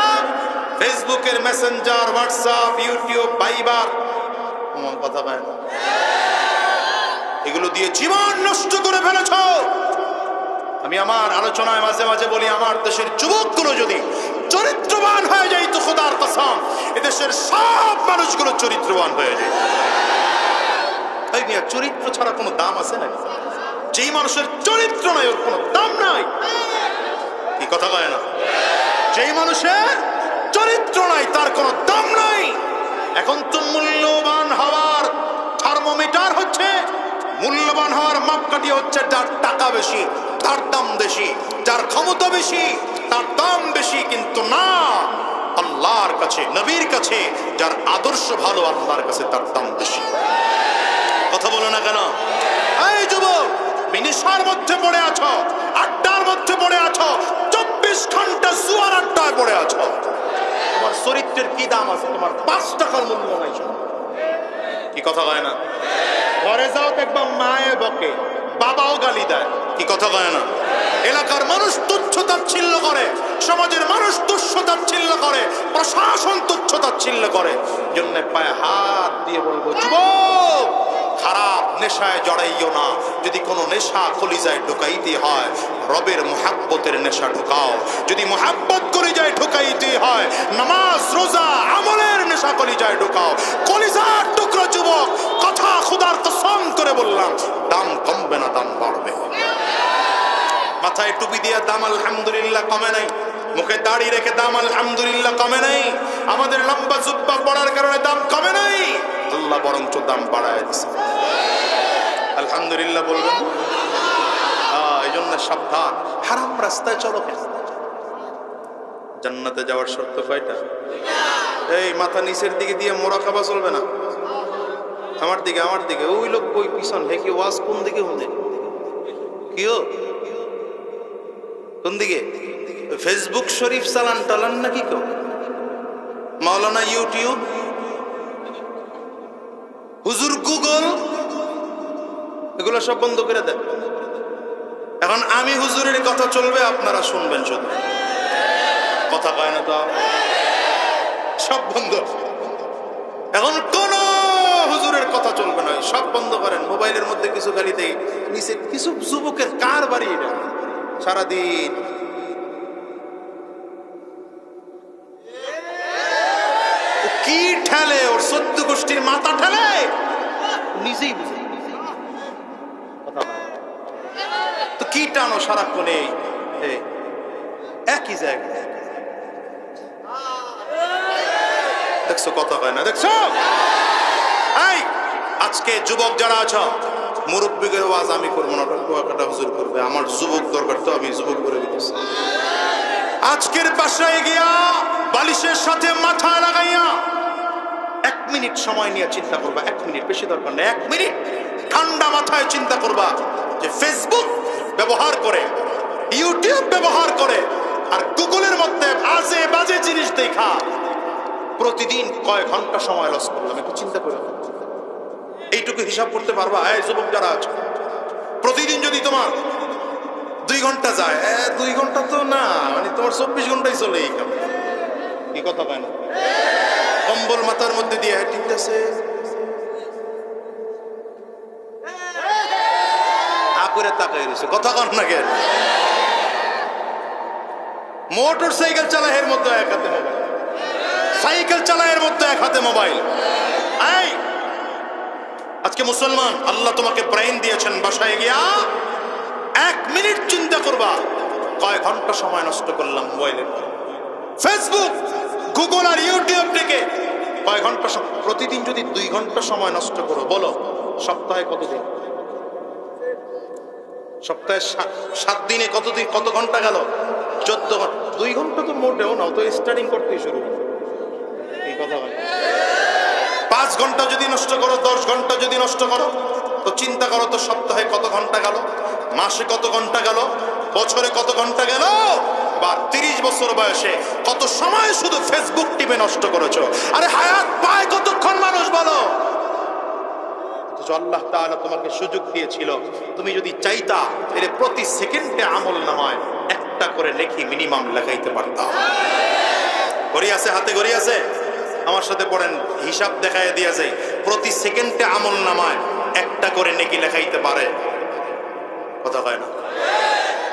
ফেসবুকের মেসেঞ্জার, হোয়াটসঅ্যাপ, ইউটিউব, ভাইবার, কথা পায় না, এগুলো দিয়ে জীবন নষ্ট করে ফেলেছো। আমি আমার আলোচনায় মাঝে মাঝে বলি, আমার দেশের যুবকগুলো যদি চরিত্রবান হয়ে যাইতো, খোদার কসম এদেশের সব মানুষগুলো চরিত্রবান হয়ে যায়। তাই মিয়া, চরিত্র ছাড়া কোনো দাম আছে নাকি? যেই মানুষের চরিত্র নাই ওর কোনো দাম নাই। কি কথা কয় না? যেই মানুষের চরিত্র নাই তার কোনো দাম নাই। এখন তো মূল্যবান হওয়ার থার্মোমিটার হচ্ছে, মূল্যবান হওয়ার মাপকাঠি হচ্ছে যার টাকা বেশি তার দাম বেশি, যার ক্ষমতা বেশি তার দাম বেশি। কিন্তু না, আল্লাহর কাছে, নবীর কাছে যার আদর্শ ভালো, আল্লাহর কাছে তার দাম বেশি। কথা বলো না কেন? এই যুবক, নেশার মধ্যে পড়ে আছো, আড্ডার মধ্যে পড়ে আছো, 24 ঘন্টা জুয়ার আড্ডায় পড়ে আছো। তোমার চরিত্রের কি দাম আছে? তোমার 5 টাকার মূল্য নাই। কি কথা কয় না? ঘরে যাও দেখবা মায়ে বকে, বাবাও গালি দেয়। কি কথা কয় না? এলাকার মানুষ তুচ্ছ তাচ্ছিল্য করে, সমাজের মানুষ তুচ্ছ তাচ্ছিল্য করে, প্রশাসন তুচ্ছ তাচ্ছিল্য করে। জন্য পায়ে হাত দিয়ে বলবো, যুবক, খারাপ নেশায় জড়াইও না। যদি কোনো নেশা কলিজায় ঢুকাইতে হয়, রবের মুহাব্বতের নেশা ঢুকাও। যদি মুহাব্বত কলিজায় ঢুকাইতে হয়, নামাজ রোজা আমলের নেশা কলিজায় ঢুকাও। কলিজার টুকরো যুবক, কথা খোদার কসম করে বললাম, দাম কমবে না, দাম বাড়বে। মাথায় টুপি দিয়ে দাম আলহামদুলিল্লাহ কমে নাই, মুখে দাড়ি রেখে দাম আলহামদুলিল্লাহ কমে নাই, আমাদের লম্বা জুব্বা পড়ার কারণে দাম কমে নাই, আল্লাহ বরঞ্চ দাম বাড়ায় দিছে। আলহামদুলিল্লাহ বলবেন। এই জন্য সাবধান, হারাম রাস্তায় চলো কেন? জান্নাতে যাওয়ার শর্ত কয়টা? এই মাথা নিচের দিকে দিয়ে মোরাকাবা চলবে না। আমার দিকে, আমার দিকে। ওই লোক ওই পিছন হেঁকে ওয়াজ কোন দিকে হলে কিও? কোন দিকে? ফেসবুক শরীফ চালান টালান নাকি কেউ? মাওলানা ইউটিউব, হুজুর গুগল, এগুলো সব বন্ধ করে দেন। এখন আমি হুজুরের কথা চলবে, আপনারা শুনবেন শুধু। কথা কয় না তো? সব বন্ধ। এখন কোন হুজুরের কথা চলবে না, সব বন্ধ করেন। মোবাইলের মধ্যে কিছু খালি দেই নিচে, কিছু যুবকের কার বাড়ি এটা সারাদিন কি ঠেলে, ওর 14 গোষ্ঠীর মাথা ঠেলে, নিজেই বুঝে। তো কি টানো সারাক্ষণ একই জায়গায়? দেখছো কথা কয় না? দেখছো? এই আজকে যুবক যারা আছো, মুরব্বীদের ওয়াজ আমি করবো না, কুয়াকাটা হুজুর করবে। আমার যুবক দরকার, তো আমি যুবক করে দিতেছি। আজকের বাসায় গিয়া বালিশের সাথে মাথা লাগাইয়া 1 মিনিট সময় নিয়ে চিন্তা করবা। 1 মিনিট, বেশি দরকার নেই, 1 মিনিট ঠান্ডা মাথায় চিন্তা করবা যে ফেসবুক ব্যবহার করে, ইউটিউব ব্যবহার করে, আর গুগলের মধ্যে আজে বাজে জিনিস দেখা প্রতিদিন কয় ঘন্টা সময় লস করলাম। একটু চিন্তা করে এইটুকু হিসাব করতে পারবা? এই যুবক যারা আছো, প্রতিদিন যদি তোমার 2 ঘন্টা যায়, 2 ঘন্টা তো না, মানে তোমার 24 ঘন্টাই চলে এই কাম। কি কথা পায় না? কম্বল মাথার মধ্যে দিয়ে ঠিক আছে, করে তাকাই রয়েছে। কথা কন না কেন? মোটর সাইকেল চালায় এর মধ্যে এক হাতে মোবাইল, সাইকেল চালায় এর মধ্যে এক হাতে মোবাইল। এই আজকে মুসলমান, আল্লাহ তোমাকে ব্রেইন দিয়েছেন, বাসায় গিয়া 1 মিনিট চিন্তা করবা কয় ঘন্টা সময় নষ্ট করলাম মোবাইলের। ফেসবুক, গুগল আর ইউটিউব থেকে কয় ঘন্টা? প্রতিদিন যদি 2 ঘন্টা সময় নষ্ট করো, বলো সপ্তাহে কতদিন? সপ্তাহে 7 দিনে কতদিন, কত ঘন্টা গেল? 14 ঘন্টা। 2 ঘন্টা তো মোটেও না, তো স্টার্টিং করতেই শুরু। এই কথা বলে 5 ঘন্টা যদি নষ্ট করো, 10 ঘন্টা যদি নষ্ট করো, তো চিন্তা করো তো সপ্তাহে কত ঘন্টা গেল, মাসে কত ঘন্টা গেল, বছরে কত ঘন্টা গেল, বা 30 বছর বয়সে কত সময় শুধু ফেসবুক টিপে নষ্ট করেছো। আরে হায়াত পায় কতক্ষণ মানুষ বলো? আল্লাহ তাআলা তোমাকে সুযোগ দিয়েছিল, তুমি যদি চাইতা তাহলে প্রতি সেকেন্ডে আমল না হয় একটা করে লেখি মিনিমাম লেখাইতে পারতাম। ঘড়ি আছে হাতে, ঘড়ি আছে, আমার সাথে পড়েন, হিসাব দেখায় দিয়া যায়, প্রতি সেকেন্ডে আমল নামায় একটা করে নেকি লেখাইতে পারে। কথা হয় না?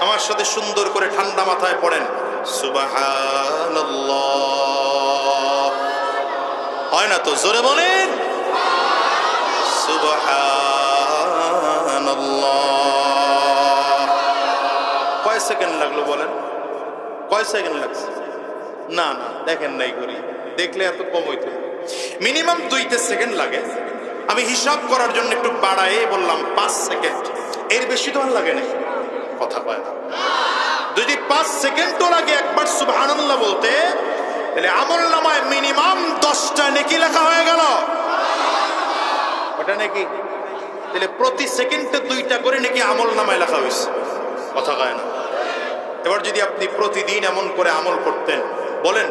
আমার সাথে সুন্দর করে ঠান্ডা মাথায় পড়েন, সুবহানাল্লাহ। হয় না তো? জোরে বলেন সুবহানাল্লাহ। কয় সেকেন্ড লাগলো বলেন? কয় সেকেন্ড লাগছে? না না, দেখেন নাই করি, দেখলে এত কম হইতো। মিনিমাম 2 সেকেন্ড লাগে। আমি হিসাব করার জন্য একটু বাড়াই বললাম 5 সেকেন্ড, এর বেশি তো আর লাগে না। কথা কয় না? যদি 5 সেকেন্ডও লাগে একবার সুবহানাল্লাহ বলতে, তাহলে আমল নামায় মিনিমাম 10টা নেকি লেখা হয়ে গেল। ওটা নাকি? তাহলে প্রতি সেকেন্ডে 2টা করে নাকি আমল নামায় লেখা হয়েছে। কথা কয় না? এবার যদি আপনি প্রতিদিন এমন করে আমল করতেন, বলেন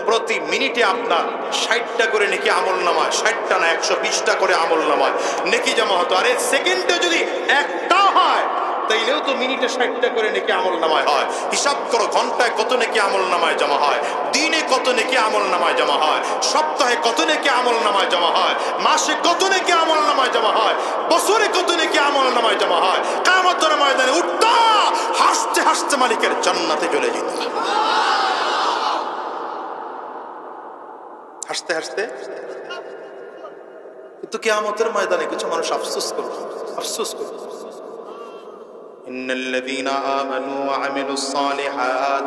প্রতি মিনিটে আপনার 60টা করে নেকি আমল নামায়, 60টা না 120টা করে আমল নামায় নেকি জমা হতো। আর এই সেকেন্ডে যদি একটা হয়, তাইলেও তো মিনিটে 60টা করে নেকি আমল নামায় হয়। হিসাব করো, ঘন্টায় কত নেকি আমল নামায় জমা হয়, দিনে কত নেকি আমল নামায় জমা হয়, সপ্তাহে কত নেকি আমল নামায় জমা হয়, মাসে কত নেকি আমল নামায় জমা হয়, বছরে কত নেকি আমল নামায় জমা হয়। কিয়ামতের ময়দানে উঠতা হাসতে হাসতে মালিকের জান্নাতে চলে যেত। হাসতে হাসতে। কিন্তু কিয়ামতের ময়দানে কিছু মানুষ আফসোস করবে, আফসোস করবে। ইন্নাল্লাযীনা আমানু ওয়া আমিলুস সালিহাত,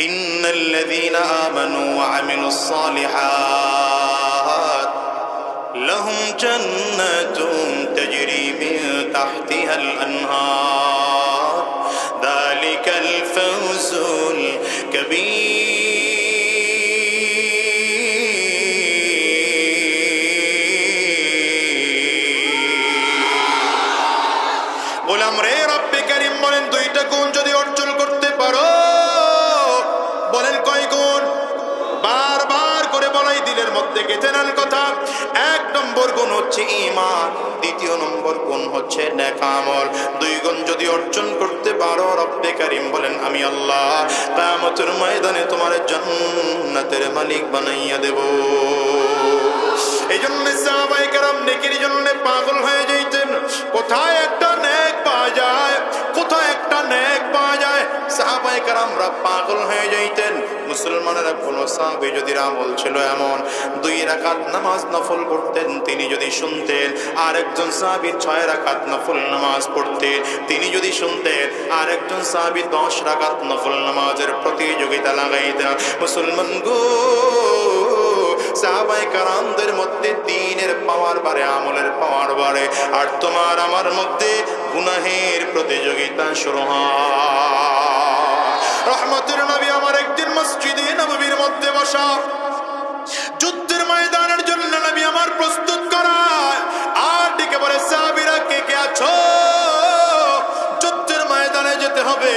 ইন্নাল্লাযীনা আমানু ওয়া আমিলুস সালিহাত লাহুম জান্নাতুন তাজরি মিন তাহতিহাল আনহার যালিকাল ফাওজুল কাবীর। বললাম রে রব্বে কারীম বলেন 2টা গুণ যদি অর্জন করতে পারো, বলেন কয় গুণ? বারবার করে বলাই দিলের মধ্যে গেঁথে নেন কথা। 1 নম্বর গুণ হচ্ছে ঈমান, 2 নম্বর গুণ হচ্ছে নেক আমল। 2 গুণ যদি অর্জন করতে পারো, রব্বে কারীম বলেন আমি আল্লাহ কিয়ামতের ময়দানে তোমার জান্নাতের মালিক বানাইয়া দেব। এই জন্য সাহাবায়ে কেরাম নেকির জন্য পাগল হয়ে যাইতেন। কোথায় একটা নেক পাওয়া যায়, কোথায় একটা নেক পাওয়া যায়, সাহাবায়ে কেরামরা পাগল হয়ে যাইতেন। মুসলমানেরা কোন সাহাবী যদি আমল ছিল এমন 2 রাকাত নামাজ নফল করতেন, তিনি যদি শুনতেন আরেকজন সাহাবী 6 রাকাত নফল নামাজ পড়তেন, তিনি যদি শুনতেন আরেকজন সাহাবী 10 রাকাত নফল নামাজের প্রতিযোগিতা লাগাইতেন। মুসলমান গো, সাহাবায়ে কেরামদের মধ্যে দ্বীনের পাওয়ার বাড়ে, আমলের পাওয়ার বাড়ে, আর তোমার আমার মধ্যে গুনাহের প্রতিযোগিতা শুরু হয়। রহমতের নবী আমার একদিন মসজিদে নববীর মধ্যে বসা, যুদ্ধের ময়দানের জন্য নবী আমার প্রস্তুত করায়, আর ডেকে বলে সাহাবীরা কে কে আছো, যুদ্ধের ময়দানে যেতে হবে।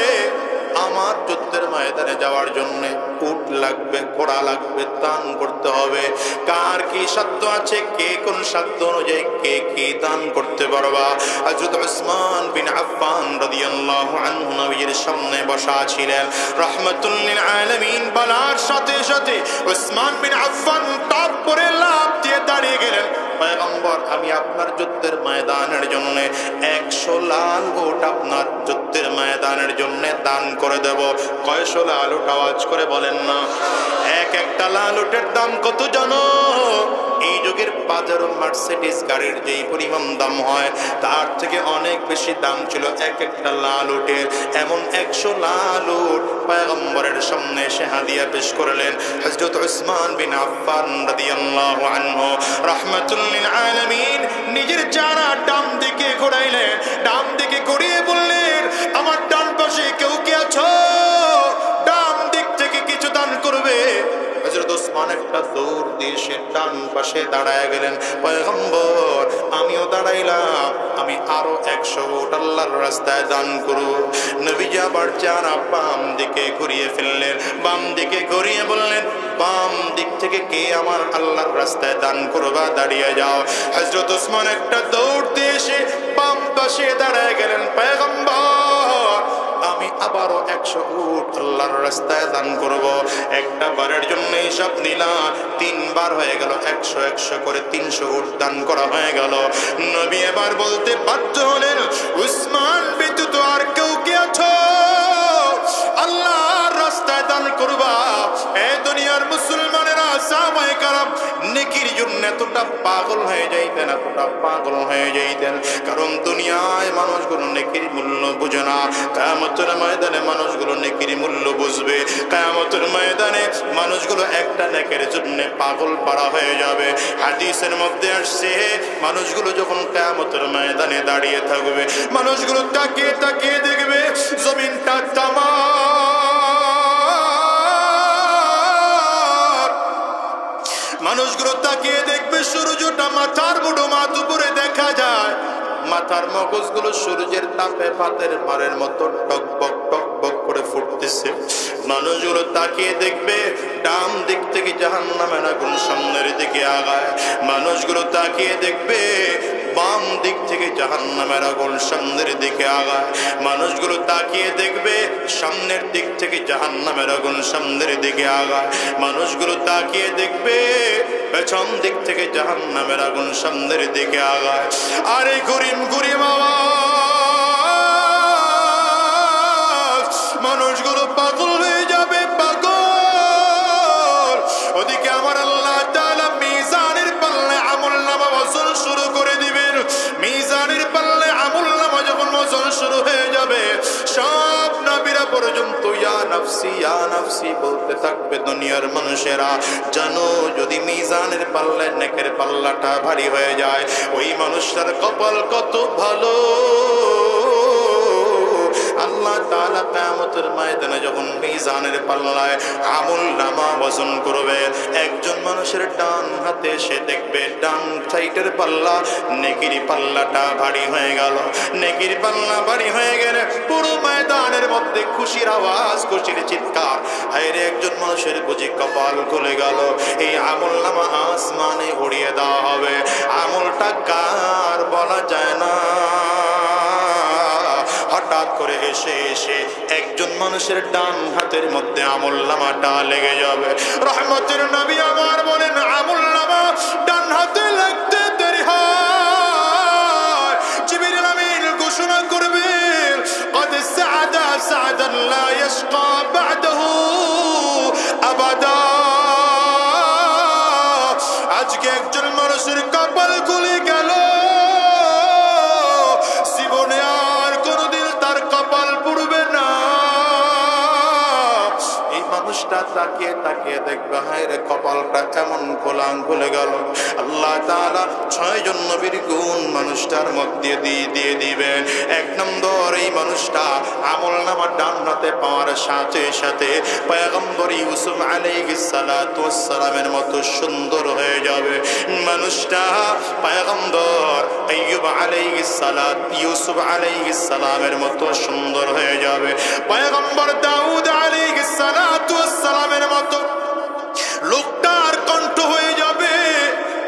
আমার যুদ্ধের ময়দানে যাওয়ার জন্য উট লাগবে, ঘোড়া লাগবে, দান করতে হবে। কার কি সাধ্য আছে, কে কোন সাধ্য অনুযায়ী কে কি দান করতে পারবা। হযরত উসমান বিন আফফান রাদিয়াল্লাহু আনহু নবীর সামনে বসা ছিলেন রাহমাতুল লিল আলামিন। বলার সাথে সাথে উসমান বিন আফফান টপ করে লাফ দিয়ে দাঁড়িয়ে গেলেন, পয়গম্বর আমি আপনার যুদ্ধের ময়দানের জন্য 100 লাল উট আপনার যুদ্ধের ময়দানের জন্য দান করে দেব। কয়শো লাল উট? আওয়াজ করে বলেন না। একটা লাল উটের দাম কত জানো? এই যুগের পাজারো মার্সিডিজ গাড়ির যেই পরিমাণ দাম হয়, তার থেকে অনেক বেশি দাম ছিল একটা লাল উটের। এমন 100 লাল উট পয়গম্বরের সামনে এসে হাদিয়া পেশ করলেন হযরত উসমান বিন আফফান রাদিয়াল্লাহু আনহু রাহমাতুল লিল আলামিন। নিজের চেহারা ডান দিকে ঘোরাইলেন, ডান দিকে ঘুরিয়ে বললেন আমার ডান পাশে কেউ কি আছো, ডান দিক থেকে কিছু দান করবে। হযরত উসমান একটা দৌড় দিয়ে সে ডান পাশে দাঁড়ায় গেলেন। পয়গম্বর আমিও দাঁড়াইলাম, আমি আরো 100 উট আল্লাহর রাস্তায় দান করব। নবীজি আবার চেহারা বাম দিকে ঘুরিয়ে ফেললেন, বাম দিকে ঘুরিয়ে বললেন বাম দিক থেকে কে আমার আল্লাহর রাস্তায় দান করবা, দাঁড়িয়ে যাও। হযরত উসমান একটা দৌড় দিয়ে এসে বাম পাশে দাঁড়ায় গেলেন। পয়গম্বর আমি আবারও 100 উট আল্লাহর রাস্তায় দান করব। একটা বারের জন্য হিসাব নিলাম, 3 বার হয়ে গেল, 100 100 করে 300 উট দান করা হয়ে গেল। নবী এবার বলতে বাধ্য হলেন উসমান ব্যতীত আর কেউ কি আছো? আল্লাহ এতটা পাগল হয়ে যাইতেন, এতটা পাগল হয়ে যাইতেন। কারণ দুনিয়ায় মানুষগুলো নেকির মূল্য বুঝে না, কিয়ামতের ময়দানে মানুষগুলো নেকির মূল্য বুঝবে। কিয়ামতের ময়দানে মানুষগুলো একটা নেকের জন্য পাগল পাড়া হয়ে যাবে। হাদিসের মধ্যে আসছে, মানুষগুলো যখন কিয়ামতের ময়দানে দাঁড়িয়ে থাকবে, মানুষগুলো তাকিয়ে তাকিয়ে দেখবে জমিনটা তামা, মানুষগুলো তাকিয়ে দেখবে সূর্যটা মাথার মুঠো মাথ উপরে দেখা যায়, মাথার মগজগুলো সূর্যের তাপে ভাতের মারের মতো টকবক টকবক করে ফুটতেছে। মানুষগুলো তাকিয়ে দেখবে ডান দিক থেকে জাহান্নামের আগুন সামনের দিকে আগায়, মানুষগুলো তাকিয়ে দেখবে বাম দিক থেকে জাহান্নামের আগুন সামনের দিকে আগায়, মানুষগুলো তাকিয়ে দেখবে সামনের দিক থেকে জাহান্নামের আগুন সামনের দিকে আগায়, মানুষগুলো তাকিয়ে দেখবে পেছন দিক থেকে জাহান্নামের আগুন সামনের দিকে আগায়। আরে গরিম গরিম আওয়াজ, মানুষগুলো পাগল হয়ে যাবে, পাগল। ওদিকে আমার আল্লাহ তাআলা মিজানের পাল্লে আমলনামা ওজন শুরু করে দিবেন। মিজানের পাল্লে আমলনামা যখন ওজন শুরু হয়ে যাবে, সব নবীরা পর্যন্ত ইয়া নাফসি ইয়া নাফসি বলতে থাকবে দুনিয়ার মানুষেরা। জানো, যদি মিজানের পাল্লে নেকের পাল্লাটা ভারী হয়ে যায়, ওই মানুষটার কপাল কত ভালো। আল্লাহ তাআলা কিয়ামতের ময়দানে যখন মিজানের পাল্লায় আমলনামা ওজন করবে, একজন মানুষের ডান হাতে সে দেখবে ডান সাইডের পাল্লা নেকির পাল্লাটা ভারী হয়ে গেল। নেকির পাল্লা ভারী হয়ে গেলে পুরো ময়দানের মধ্যে খুশির আওয়াজ, খুশির চিৎকার। হায়রে, একজন মানুষের বুঝি কপাল খুলে গেল। এই আমলনামা আসমানে উড়িয়ে দেওয়া হবে। আমলটা কার বলা যায় না, হঠাৎ করে এসে এসে একজন মানুষের ডান হাতের মধ্যে আমলনামাটা লেগে যাবে। রহমতের নবী আমার বলেন, আমলনামা ডান হাতে লাগতে দেরি হয়, জিবরিল আমিন ঘোষণা করবেন, قد سعد سعدا لا يشقى بعده أبدا। আজকে একজন মানুষের কপাল খুলে গেল, জীবনে আর কোনোদিন তার কপাল পুড়বে না। এই মানুষটা তাকিয়ে তাকিয়ে দেখবে, হায় রে, কপালটা কেমন খোলাং খুলে গেল। আল্লাহ তাআলা 6 জন নবীর গুণ মানুষটার মধ্যে দিয়ে দিবেন। 1 নম্বর, এই মানুষটা আমলনামা ডান হাতে পাওয়ার সাথে সাথে পয়গম্বর ইউসুফ আলাইহিস সালাতু ওয়াস সালামের মতো সুন্দর হয়ে যাবে। মানুষটা পয়গম্বর আইয়ুব আলাইহিস সালাত ইউসুফ আলাইহিস সালামের মতো সুন্দর হয়ে যাবে। পয়গম্বর দাউদ আলাইহিস সালাতু ওয়াস সালামের মতো লোকটার কণ্ঠ হয়ে যাবে।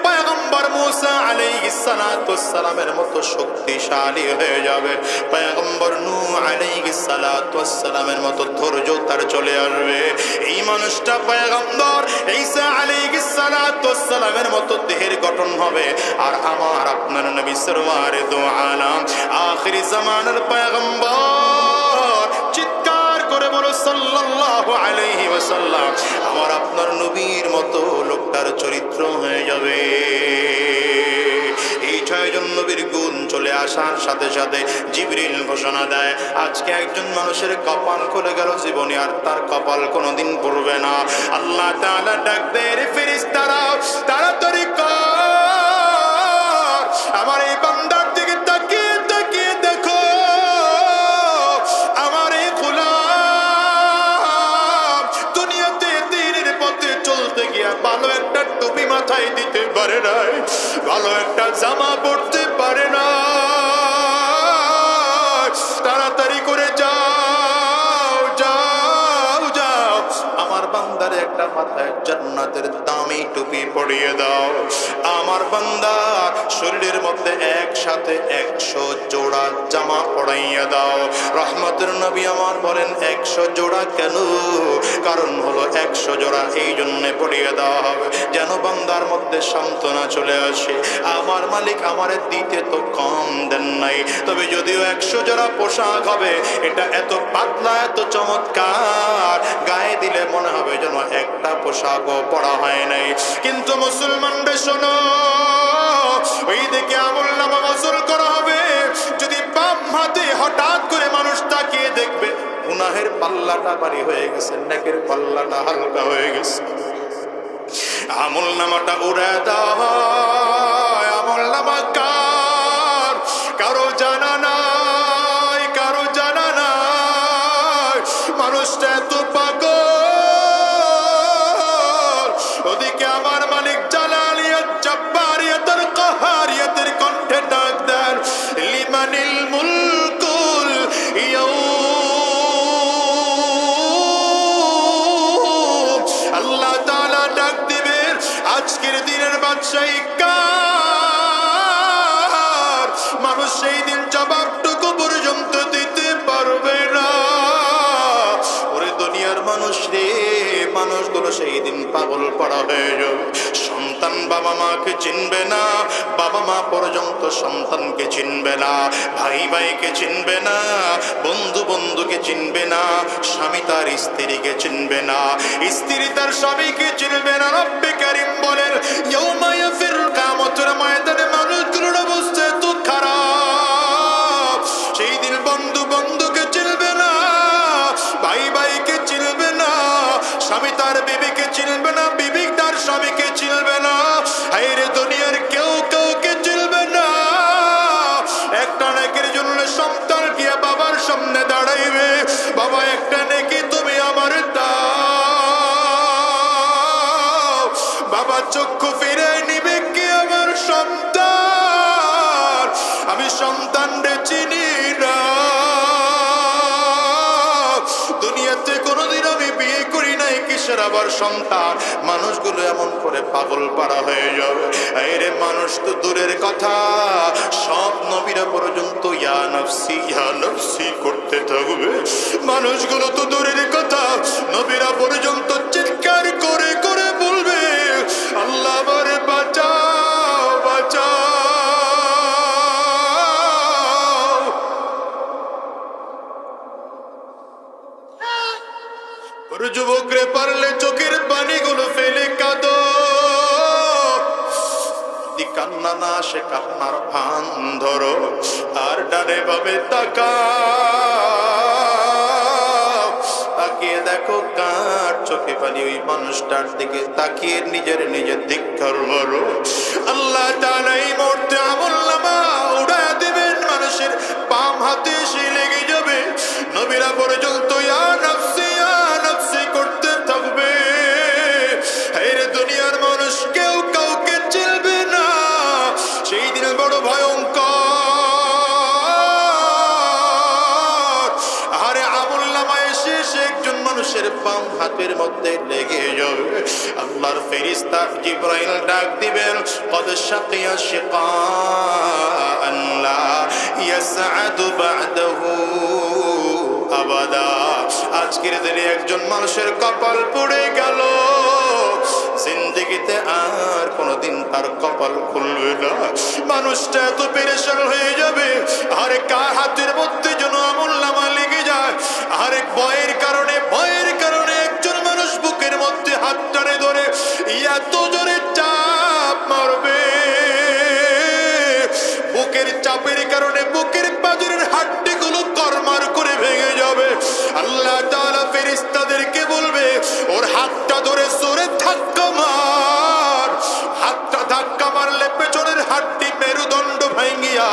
পয়গম্বর মুসা আলাইহিস সালাতু ওয়াস সালামের মতো শক্তিশালী হয়ে যাবে। পয়গম্বর নূহ আলাইহিস সালাতু ওয়াস সালামের মতো ধৈর্য তার চলে আসবে। এই মানুষটা পয়গম্বর ঈসা আলাইহিস সালাতু ওয়াস সালামের মতো দেহের গঠন হবে। আর আমার আপনার নবী সরওয়ারে দো আলাম আখির জামানার পয়গম্বর, চিৎকার করে বলো সাল্লাল্লাহু আলাইহি ওয়াসাল্লাম, আমার আপনার নবীর মতো লোকটার চরিত্র হয়ে যাবে। এই 6 জন নবীর গুণ চলে আসার সাথে সাথে জিবরিল ঘোষণা দেয়, আজকে একজন মানুষের কপাল খুলে গেল, জীবনে আর তার কপাল কোনোদিন পড়বে না। আল্লাহ তাআলা ডাক দেয়, রে ফেরেশতারা, তাড়াতাড়ি কর, আমার এই বান্দার দিকে তাকিয়ে তাকিয়ে দেখো, আমার এই গোলাম দুনিয়াতে দ্বীনের পথে চলতে গিয়া ভালো একটা টুপি মাথায় দিতে পারে নাই, ভালো একটা জামা পড়তে পারে না। তাড়াতাড়ি করে যাও যাও যাও, আমার বান্দার একটা মাথায় জান্নাতের দামি টুপি পরিয়ে দাও। আমার বান্দার শরীরের মধ্যে একসাথে 100 জোড়া জামা পরাইয়া দাও। রহমতের নবী আমার বলেন, 100 জোড়া কেন? কারণ হলো 100 জোড়া এই জন্য পরিয়ে দেওয়া হবে যেন বান্দার মধ্যে সান্ত্বনা চলে আসে। আমার মালিক আমারে দিতে তো কম দেন নাই, তবে যদিও 100 জোড়া পোশাক হবে, এটা এত পাতলা এত চমৎকার, গায়ে দিলে মনে হবে যেন 1 একটা পোশাকও পরা হয় নাই। কিন্তু মুসলমানদের শোনো, ওই দিকে আমলনামা ওয়াসুল করা হবে। যদি বাম হাতে হঠাৎ করে মানুষ তাকিয়ে দেখবে গুনাহের পাল্লাটা ভারী হয়ে গেছে, নেকের পাল্লাটা হালকা হয়ে গেছে, আমলনামাটা উড়ে দেওয়া হয়। আমলনামা কার? কারো জানা নাই, কারো জানা নাই। মানুষটা এত পাগল। ওদিকে আমার মালিক জালালিয়াত জাব্বারিয়াতের কাহারিয়াতের কণ্ঠে ডাক দেন, লিমানিল মুলকুল ইয়াউম। আল্লাহ তাআলা ডাক দিবেন, আজকের দিনের বাদশাহী কার? মানুষ সেই দিন জবাবটুকু পর্যন্ত দিতে পারবে না। ওরে দুনিয়ার মানুষ রে, মানুষগুলো সেই দিন পাগল পড়া হয়ে যাবে। সন্তান বাবা মাকে চিনবে না, বাবা মা পর্যন্ত সন্তানকে চিনবে না, ভাই ভাইকে চিনবে না, বন্ধু বন্ধুকে চিনবে না, স্বামী তার স্ত্রীকে চিনবে না, স্ত্রী তার স্বামীকে চিনবে না। রব্বে কারীম বলেন, ইয়াউমা ইয়াফিরুল কিয়ামতের ময়দানে মানুষগুলোর অবস্থা এত খারাপ। সেই দিন বন্ধু বন্ধুকে চিনবে না, ভাই ভাইকে চিনবে না, স্বামী তার বিবিকে চিনবে না, বিবি তার স্বামীকে চিনবে না। হায়রে দুনিয়ার কেউ কাউকে চিনবে না। একটা নেকির জন্য সন্তান গিয়ে বাবার সামনে দাঁড়াইবে, বাবা একটা নেকি তুমি আমার দাও। বাবা চক্ষু ফিরে নিবে কি আমার সন্তান? আমি সন্তানরে চিনি না। দুনিয়াতে কোনোদিন আমি বিয়ে করি নাই, কিসের আবার সন্তান? মানুষগুলো এমন করে পাগল পাড়া হয়ে যাবে। আরে মানুষ তো দূরের কথা, সব নবীরা পর্যন্ত ইয়া নফসি করতে থাকবে। মানুষগুলো তো দূরের কথা, নবীরা পর্যন্ত চিৎকার করে করে বলবে, আল্লাহ আমারে বাঁচাও বাঁচাও। যুবকরে পারলে চোখের পানিগুলো ফেলে কাঁদো। কান্না না আসে কান্নার ভান ধরো, আর ডানে ভাবে তাকিয়ে দেখো কার চোখে পানি। ওই মানুষটার দিকে তাকিয়ে নিজের ধিক্কার বলো। আল্লাহ তাআলা এই মুহূর্তে আমলনামা উড়ায় দিবেন, মানুষের বাম হাতে এসে লেগে যাবে। নবীরা পর্যন্ত ইয়া নফসি করতে থাকবে। হায়রে দুনিয়ার মানুষ কেউ কাউকে চিনবে না। সেই দিন বড় ভয়ঙ্কর। আরে আমলনামা এসে একজন মানুষের বাম হাতের মধ্যে লেগে যাবে। আল্লাহর ফেরেশতা জিবরাইল ডাক দিবেন, কদ শাকিয়া শিকাআন লা ইয়াসআদু বা'দাহু আবাদা। আজকের দিনে একজন মানুষের কপাল পড়ে গেল, জিন্দেগিতে আর কোনদিন তার কপাল খুলবে না। মানুষটা এত পেরেশান হয়ে যাবে। আরে কার হাতের মধ্যে যেন আমলনামা লেগে যায়। আরে ভয়ের কারণে একজন মানুষ বুকের মধ্যে হাত টানে ধরে এত জোরে চাপ মারবে, বুকের চাপের কারণে বুকের পাঁজরের হাড্ডিগুলো কর্মার করে ভেঙে যাবে। আল্লাহ তাআলা ফেরেশতাদেরকে বলবে, ওর হাতটা ধরে জোরে ধাক্কা মার। হাতটা ধাক্কা মারলে পেছনের হাড্ডি মেরুদণ্ড ভাঙিয়া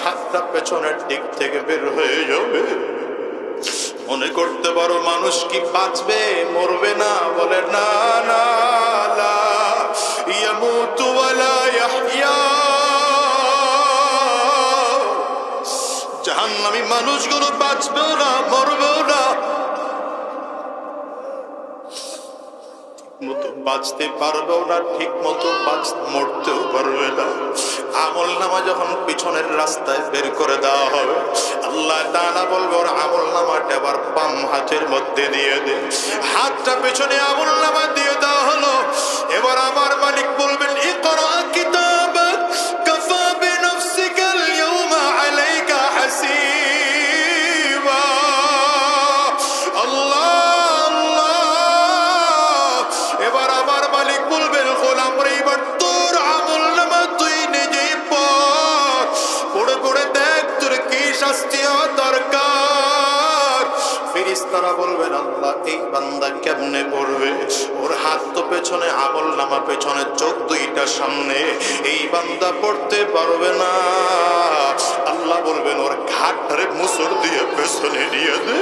হাতটা পেছনের দিক থেকে বের হয়ে যাবে। মনে করতে পারো মানুষ কি বাঁচবে, মরবে না? বলে না না, লা ইয়ামুতু ওয়ালা ইয়াহইয়া। জাহান্নামী মানুষগুলো বাঁচবেও না, মরবেও না, মতো বাঁচতে পারবেও না, ঠিক মতো মরতেও পারবে না। আমলনামা যখন পিছনের রাস্তায় বের করে দেওয়া হবে, আল্লাহ তাআলা বলবে, ওর আমলনামাটা এবার বাম হাতের মধ্যে দিয়ে দে। হাতটা পেছনে আমলনামা দিয়ে দেওয়া হলো। এবার আমার মালিক বলবেন, ইকরা কিতাবাক কাফা বিনাফসিকাল ইয়াউমা আলাইকা হাসিবা। আল্লাহ আল্লাহ দেওয়া দরকার। ফেরেশতারা বলবেন আল্লাহ এই বান্দা কেমনে পড়বে? ওর হাত তো পেছনে, আমল নামা পেছনে, চোখ দুইটা সামনে, এই বান্দা পড়তে পারবে না। আল্লাহ বলবেন ওর ঘাটটারে মুসর দিয়ে পেছনে নিয়ে দে।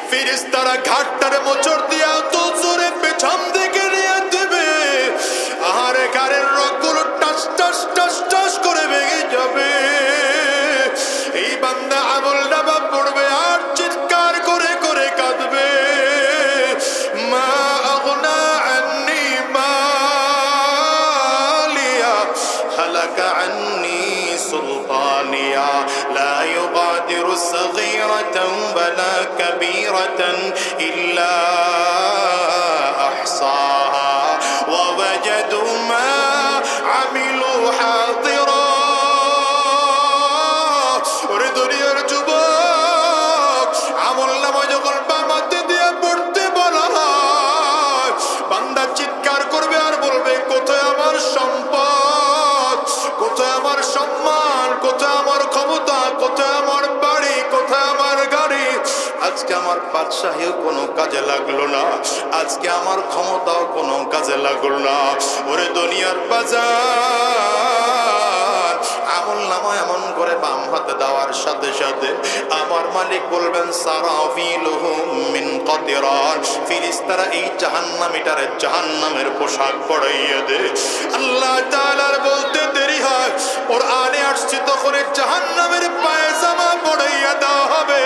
ফেরেশতারা ঘাটটারে মোচড় দিয়া তো জোরে পেছন দিকে নিয়ে দেবে। আরে গাড়ির রগগুলো টাস টাস টাস টাস করে ভেঙে যাবে। এই বান্দা আমল নামা পড়বে আর চিৎকার করে করে কাঁদবে, মা আগনা আন্নি মালিয়া হালাকা আন্নি সুলতানিয়া লা ইউগাদিরু সগীরাতান ওয়ালা কাবীরাতান ইল্লা আহসাহা ওয়া ওয়াজাদু মা আমিলু হাদিরা। ওরে দুনিয়ার যুবক, আমল নামা যখন বামাতে দিয়ে পড়তে বলা হয়, বান্দা চিৎকার করবে আর বলবে কোথায় আমার সম্পদ, কোথায় আমার সম্মান, কোথায় আমার ক্ষমতা, কোথায় আমার বাড়ি, কোথায় আমার গাড়ি? আজকে আমার বাদশাহীও কোনো কাজে লাগলো না, আজকে আমার ক্ষমতাও কোনো কাজে লাগলো না। ওরে দুনিয়ার বাজার, আমল নামা এমন করে বাম হাতে দেওয়ার সাথে সাথে আমার মালিক বলবেন সারাফিলুহুম মিন কাতিরান, ফেরেশতারা এই জাহান্নামীটারে জাহান্নামের পোশাক পরাইয়া দে। আল্লাহ তাআলার বলতে দেরি হয়, কোরআনে আসছে তখন জাহান্নামের পায়জামা পরাইয়া দেওয়া হবে।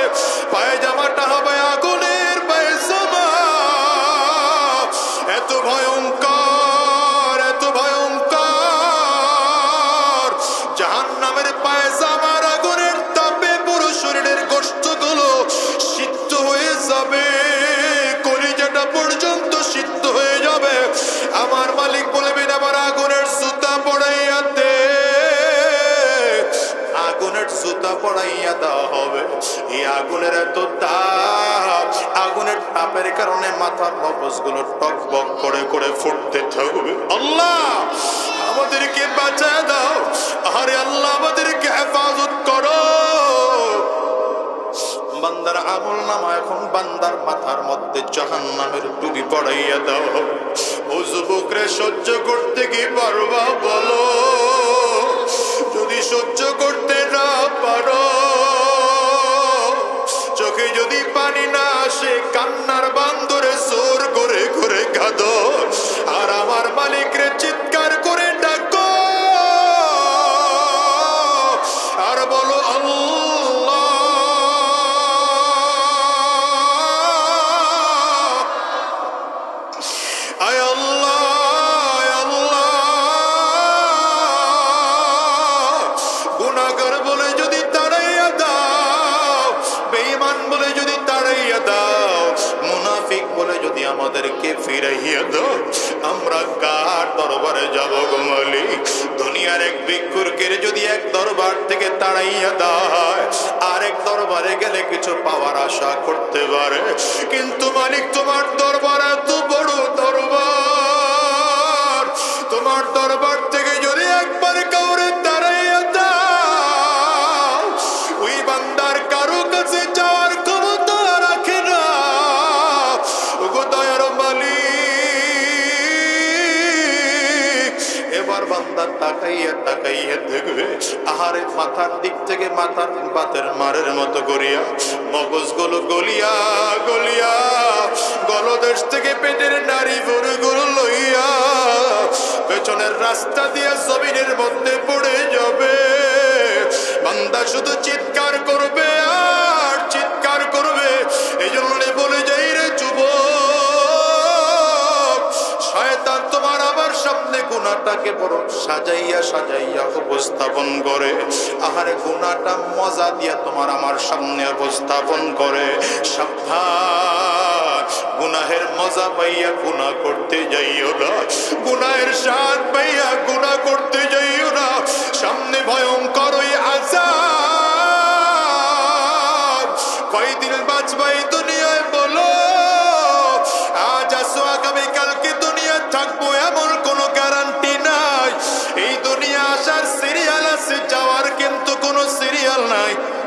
পায়জামাটা হবে আগুনের পায়জামা। এত ভয়ঙ্কর, এত ভয়ঙ্কর। জাহান্নামের পায়জামার আগুনের তাপে পুরো শরীরের গোশতগুলো সিদ্ধ হয়ে যাবে, কলিজাটা পর্যন্ত সিদ্ধ হয়ে যাবে। আমার মালিক বলবেন আমার আগুনের জুতা পড়াইয়া দে। আগুনের জুতা পড়াইয়া দেওয়া হবে। এই আগুনের এত তাপ, আগুনের তাপের কারণে মাথার মগজগুলো টকবক করে করে ফুটতে থাকবে। আল্লাহ আমাদেরকে বাঁচায় দাও, আরে আল্লাহ আমাদেরকে হেফাজত করো। বান্দার আমল নামা এখন বান্দার মাথার মধ্যে জাহান্নামের টুপি পড়াইয়া দাও। ও যুবকরে, সহ্য করতে কি পারবা বলো? যদি সহ্য করতে না পারো, চোখে যদি পানি না আসে, কান্নার বান্দরে জোর করে করে কাঁদো আর আমার মালিকরে চিৎকার করে ডাকো আর বলো আল্লাহ, আয় আল্লাহ, আয় আল্লাহ। গুনাহগার বলে যদি তাড়াইয়া দাও, বেঈমান বলে যদি তাড়াইয়া দাও, মুনাফিক বলে যদি আমাদেরকে ফিরাইয়া দাও, আমরা কার দরবারে যাব গো মালিক? দুনিয়ার এক ভিক্ষুকের যদি এক দরবার থেকে তাড়াইয়া দেওয়া হয়, আরেক দরবারে গেলে কিছু পাওয়ার আশা করতে পারে, কিন্তু মালিক তোমার দরবার এত বড় দরবার, তোমার দরবার থেকে যদি একবার কাউরে তাড়াইয়া দাও, ওই বান্দার কারো কাছে যাওয়ার ক্ষমতা রাখে না। ওগো দয়ার মালিক, এবার বান্দা তাকাইয়া তাকাইয়া দেখবে, আহারে মাথার দিক থেকে মাথার বাতের মারের মতো করিয়া মগজগুলো গলিয়া গলিয়া গলদেশ থেকে পেটের নারী গরুগুলো লইয়া পেছনের রাস্তা দিয়ে জমিনের মধ্যে পড়ে যাবে। বান্দা শুধু চিৎকার করবে আর চিৎকার করবে। এই জন্য বলে যাই রে যুবক, শয়তান তোমার আমার সামনে গুনাহটাকে বড় সাজাইয়া সাজাইয়া উপস্থাপন করে। আহারে গুনাহটা মজা দিয়া তোমার আমার সামনে উপস্থাপন করে। সাবধান, গুনাহের মজা পাইয়া গুনাহ করতে যাইও না, গুনাহের স্বাদ পাইয়া গুনাহ করতে যাইও না। সামনে ভয়ঙ্কর ওই আযাব। কয়দিন বাঁচবা এই দুনিয়ায় বলো? আজ আসো আগামী কালকে দুনিয়া থাকবো এমন কোনো গ্যারান্টি নাই। এই দুনিয়া আসার সিরিয়াল আছে, যাওয়ার কিন্তু কোনো সিরিয়াল খেয়াল নাই।